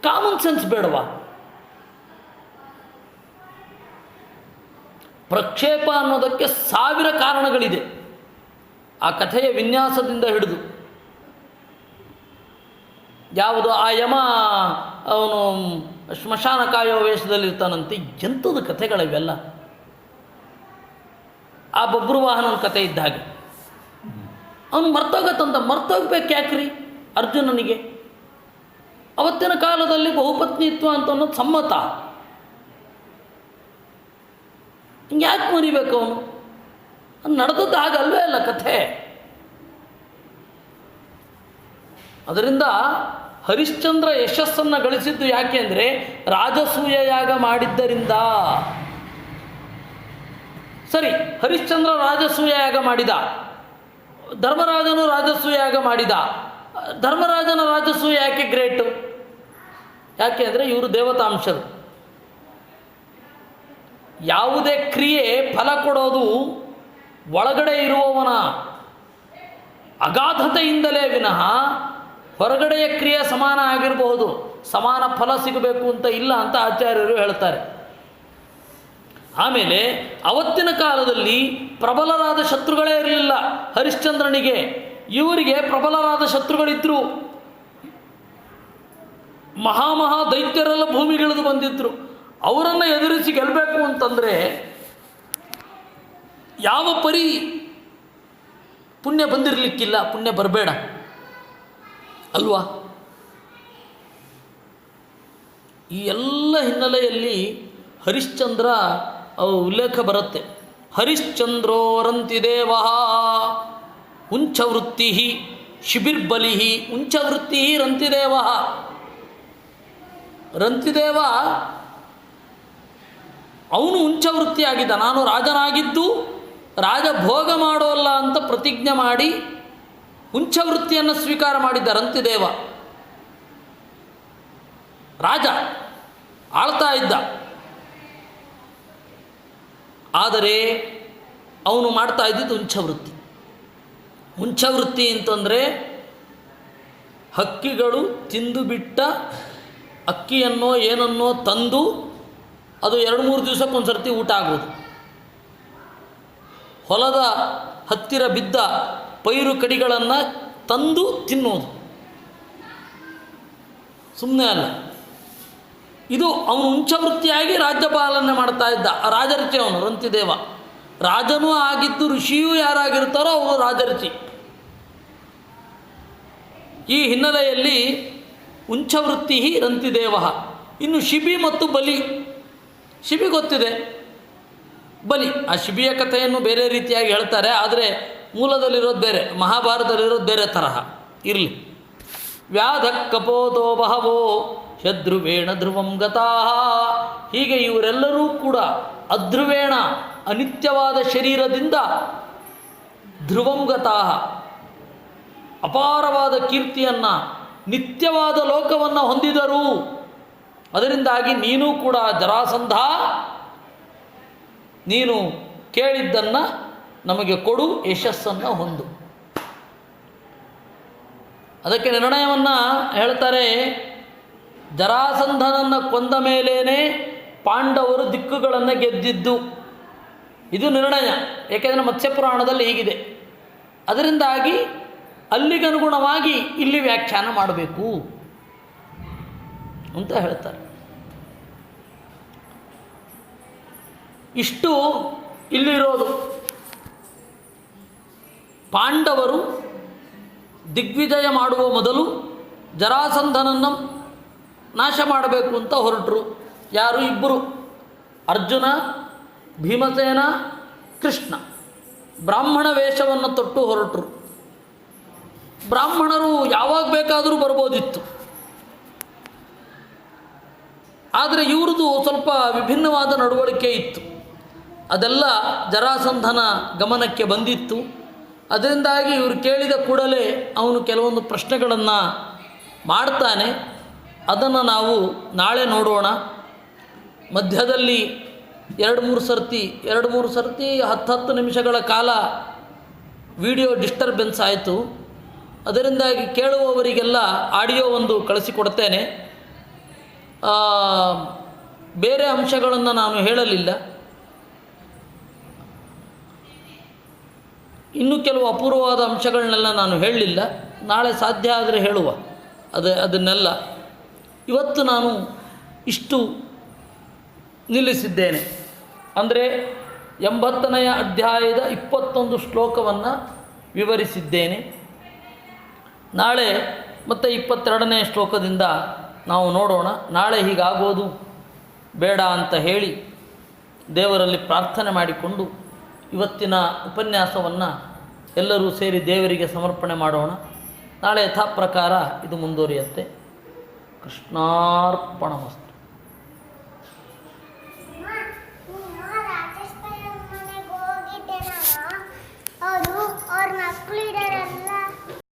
ಕಾಮನ್ ಸೆನ್ಸ್ ಬೇಡವಾ? ಪ್ರಕ್ಷೇಪ ಅನ್ನೋದಕ್ಕೆ 1000 ಕಾರಣಗಳಿದೆ. ಆ ಕಥೆಯ ವಿನ್ಯಾಸದಿಂದ ಹಿಡಿದು ಯಾವುದು ಆ ಯಮ ಅವನು ಸ್ಮಶಾನ ಕಾಯೋ ವೇಷದಲ್ಲಿರ್ತಾನಂತೆ, ಎಂಥದ್ದು ಕಥೆಗಳಿವೆಲ್ಲ. ಆ ಬಬ್ರುವಾಹನನ ಕಥೆ ಇದ್ದ ಹಾಗೆ. ಅವನು ಮರ್ತೋಗ್ಬೇಕು ಯಾಕ್ರಿ ಅರ್ಜುನನಿಗೆ? ಅವತ್ತಿನ ಕಾಲದಲ್ಲಿ ಬಹುಪತ್ನಿತ್ವ ಅಂತ ಅನ್ನೋದು ಸಮ್ಮತ. ಹಿಂಗೆ ಯಾಕೆ ಮರಿಬೇಕು ಅವನು? ನಡೆದದ್ದು ಹಾಗಲ್ವೇ ಅಲ್ಲ ಕಥೆ. ಅದರಿಂದ ಹರಿಶ್ಚಂದ್ರ ಯಶಸ್ಸನ್ನು ಗಳಿಸಿದ್ದು ಯಾಕೆ ಅಂದರೆ ರಾಜಸೂಯ ಯಾಗ ಮಾಡಿದ್ದರಿಂದ. ಸರಿ, ಹರಿಶ್ಚಂದ್ರ ರಾಜಸೂಯ ಯಾಗ ಮಾಡಿದ, ಧರ್ಮರಾಜನು ರಾಜಸೂಯ ಯಾಗ ಮಾಡಿದ. ಧರ್ಮರಾಜನ ರಾಜಸೂಯ ಯಾಕೆ ಗ್ರೇಟು? ಯಾಕೆ ಅಂದರೆ ಇವರು ದೇವತಾಂಶರು. ಯಾವುದೇ ಕ್ರಿಯೆ ಫಲ ಕೊಡೋದು ಒಳಗಡೆ ಇರುವವನ ಅಗಾಧತೆಯಿಂದಲೇ ವಿನಃ ಹೊರಗಡೆಯ ಕ್ರಿಯೆ ಸಮಾನ ಆಗಿರಬಹುದು, ಸಮಾನ ಫಲ ಸಿಗಬೇಕು ಅಂತ ಇಲ್ಲ ಅಂತ ಆಚಾರ್ಯರು ಹೇಳ್ತಾರೆ. ಆಮೇಲೆ ಅವತ್ತಿನ ಕಾಲದಲ್ಲಿ ಪ್ರಬಲರಾದ ಶತ್ರುಗಳೇ ಇರಲಿಲ್ಲ ಹರಿಶ್ಚಂದ್ರನಿಗೆ. ಇವರಿಗೆ ಪ್ರಬಲರಾದ ಶತ್ರುಗಳಿದ್ದರು. ಮಹಾ ದೈತ್ಯರೆಲ್ಲ ಭೂಮಿಗಿಳಿದು ಬಂದಿದ್ದರು. ಅವರನ್ನು ಎದುರಿಸಿ ಗೆಲ್ಲಬೇಕು ಅಂತಂದರೆ ಯಾವ ಪರಿ ಪುಣ್ಯ ಬಂದಿರಲಿಕ್ಕಿಲ್ಲ, ಪುಣ್ಯ ಬರಬೇಡ ಅಲ್ವಾ? ಈ ಎಲ್ಲ ಹಿನ್ನೆಲೆಯಲ್ಲಿ ಹರಿಶ್ಚಂದ್ರ ಉಲ್ಲೇಖ ಬರುತ್ತೆ. ಹರಿಶ್ಚಂದ್ರೋರಂತಿದೇವ ಉಂಚವೃತ್ತಿ ಶಿಬಿರ್ಬಲಿ ಉಂಚವೃತ್ತಿ ರಂತಿದೇವ. ರಂತಿದೇವ ಅವನು ಉಂಚವೃತ್ತಿಯಾಗಿದ್ದ. ನಾನು ರಾಜನಾಗಿದ್ದು ರಾಜಭೋಗ ಮಾಡೋಲ್ಲ ಅಂತ ಪ್ರತಿಜ್ಞೆ ಮಾಡಿ ಉಂಚವೃತ್ತಿಯನ್ನು ಸ್ವೀಕಾರ ಮಾಡಿದ್ದ ರಂತಿದೇವ. ರಾಜ ಆಳ್ತಾ ಇದ್ದ. ಆದರೆ ಅವನು ಮಾಡ್ತಾ ಇದ್ದಿದ್ದು ಹುಂಚವೃತ್ತಿ. ಹುಂಚವೃತ್ತಿ ಅಂತಂದರೆ ಹಕ್ಕಿಗಳು ತಿಂದು ಬಿಟ್ಟ ಅಕ್ಕಿಯನ್ನೋ ಏನನ್ನೋ ತಂದು ಅದು 2-3 ದಿವಸಕ್ಕೊಂದು ಸರ್ತಿ ಊಟ ಆಗೋದು. ಹೊಲದ ಹತ್ತಿರ ಬಿದ್ದ ಪೈರು ಕಡಿಗಳನ್ನು ತಂದು ತಿನ್ನೋದು, ಸುಮ್ಮನೆ ಅಲ್ಲ. ಇದು ಅವನು ಹುಂಚವೃತ್ತಿಯಾಗಿ ರಾಜ್ಯಪಾಲನೆ ಮಾಡ್ತಾ ಇದ್ದ. ರಾಜರ್ಷಿ ಅವನು, ರಂತಿದೇವ. ರಾಜನೂ ಆಗಿದ್ದು ಋಷಿಯೂ ಯಾರಾಗಿರ್ತಾರೋ ಅವರು ರಾಜರ್ಷಿ. ಈ ಹಿನ್ನೆಲೆಯಲ್ಲಿ ಹುಂಚವೃತ್ತಿ ರಂತಿದೇವ. ಇನ್ನು ಶಿಬಿ ಮತ್ತು ಬಲಿ. ಶಿಬಿ ಗೊತ್ತಿದೆ, ಬಲಿ ಆ ಶಿಬಿಯ ಕಥೆಯನ್ನು ಬೇರೆ ರೀತಿಯಾಗಿ ಹೇಳ್ತಾರೆ, ಆದರೆ ಮೂಲದಲ್ಲಿರೋದು ಬೇರೆ, ಮಹಾಭಾರತದಲ್ಲಿರೋದು ಬೇರೆ ತರಹ. ಇರಲಿ. ವ್ಯಾಧ ಕಪೋತೋ ಬಹವೋ ಶಧ್ರುವೇಣ ಧ್ರುವಂ ಗತಾಃ. ಹೀಗೆ ಇವರೆಲ್ಲರೂ ಕೂಡ ಅಧ್ರುವೇಣ ಅನಿತ್ಯವಾದ ಶರೀರದಿಂದ ಧ್ರುವಂ ಗತಾಃ ಅಪಾರವಾದ ಕೀರ್ತಿಯನ್ನು, ನಿತ್ಯವಾದ ಲೋಕವನ್ನು ಹೊಂದಿದರು. ಅದರಿಂದಾಗಿ ನೀನು ಕೂಡ ಜರಾಸಂಧ, ನೀನು ಕೇಳಿದ್ದನ್ನು ನಮಗೆ ಕೊಡು, ಯಶಸ್ಸನ್ನು ಹೊಂದು. ಅದಕ್ಕೆ ನಿರ್ಣಯವನ್ನು ಹೇಳ್ತಾರೆ. ಜರಾಸಂಧನನ್ನು ಕೊಂದ ಮೇಲೇ ಪಾಂಡವರು ದಿಕ್ಕುಗಳನ್ನು ಗೆದ್ದಿದ್ದು, ಇದು ನಿರ್ಣಯ. ಏಕೆಂದರೆ ಮತ್ಸ್ಯಪುರಾಣದಲ್ಲಿ ಹೀಗಿದೆ. ಅದರಿಂದಾಗಿ ಅಲ್ಲಿಗನುಗುಣವಾಗಿ ಇಲ್ಲಿ ವ್ಯಾಖ್ಯಾನ ಮಾಡಬೇಕು ಅಂತ ಹೇಳ್ತಾರೆ. ಇಷ್ಟು ಇಲ್ಲಿರೋದು. ಪಾಂಡವರು ದಿಗ್ವಿಜಯ ಮಾಡುವ ಮೊದಲು ಜರಾಸಂಧನನ್ನು ನಾಶ ಮಾಡಬೇಕು ಅಂತ ಹೊರಟರು. ಯಾರು? ಇಬ್ಬರು, ಅರ್ಜುನ, ಭೀಮಸೇನ, ಕೃಷ್ಣ. ಬ್ರಾಹ್ಮಣ ವೇಷವನ್ನು ತೊಟ್ಟು ಹೊರಟರು. ಬ್ರಾಹ್ಮಣರು ಯಾವಾಗ ಬೇಕಾದರೂ ಬರ್ಬೋದಿತ್ತು, ಆದರೆ ಇವ್ರದ್ದು ಸ್ವಲ್ಪ ವಿಭಿನ್ನವಾದ ನಡವಳಿಕೆ ಇತ್ತು. ಅದೆಲ್ಲ ಜರಾಸಂಧನ ಗಮನಕ್ಕೆ ಬಂದಿತ್ತು. ಅದರಿಂದಾಗಿ ಇವರು ಕೇಳಿದ ಕೂಡಲೇ ಅವನು ಕೆಲವೊಂದು ಪ್ರಶ್ನೆಗಳನ್ನು ಮಾಡ್ತಾನೆ. ಅದನ್ನು ನಾವು ನಾಳೆ ನೋಡೋಣ. ಮಧ್ಯದಲ್ಲಿ 2-3 ಸರ್ತಿ 10 ನಿಮಿಷಗಳ ಕಾಲ ವಿಡಿಯೋ ಡಿಸ್ಟರ್ಬೆನ್ಸ್ ಆಯಿತು. ಅದರಿಂದಾಗಿ ಕೇಳುವವರಿಗೆಲ್ಲ ಆಡಿಯೋ ಒಂದು ಕಳಿಸಿಕೊಡ್ತೇನೆ. ಬೇರೆ ಅಂಶಗಳನ್ನು ನಾನು ಹೇಳಲಿಲ್ಲ. ಇನ್ನೂ ಕೆಲವು ಅಪೂರ್ವವಾದ ಅಂಶಗಳನ್ನೆಲ್ಲ ನಾನು ಹೇಳಲಿಲ್ಲ. ನಾಳೆ ಸಾಧ್ಯ ಆದರೆ ಹೇಳುವ ಅದನ್ನೆಲ್ಲ. ಇವತ್ತು ನಾನು ಇಷ್ಟು ನಿಲ್ಲಿಸಿದ್ದೇನೆ. ಅಂದರೆ 80ನೇ ಅಧ್ಯಾಯದ 21 ಶ್ಲೋಕವನ್ನು ವಿವರಿಸಿದ್ದೇನೆ. ನಾಳೆ ಮತ್ತೆ 22ನೇ ಶ್ಲೋಕದಿಂದ ನಾವು ನೋಡೋಣ. ನಾಳೆ ಹೀಗಾಗೋದು ಬೇಡ ಅಂತ ಹೇಳಿ ದೇವರಲ್ಲಿ ಪ್ರಾರ್ಥನೆ ಮಾಡಿಕೊಂಡು ಇವತ್ತಿನ ಉಪನ್ಯಾಸವನ್ನು ಎಲ್ಲರೂ ಸೇರಿ ದೇವರಿಗೆ ಸಮರ್ಪಣೆ ಮಾಡೋಣ. ನಾಳೆ ಯಥಾ ಪ್ರಕಾರ ಇದು ಮುಂದುವರಿಯುತ್ತೆ. ಕೃಷ್ಣಾರ್ಪಣಮಸ್ತು.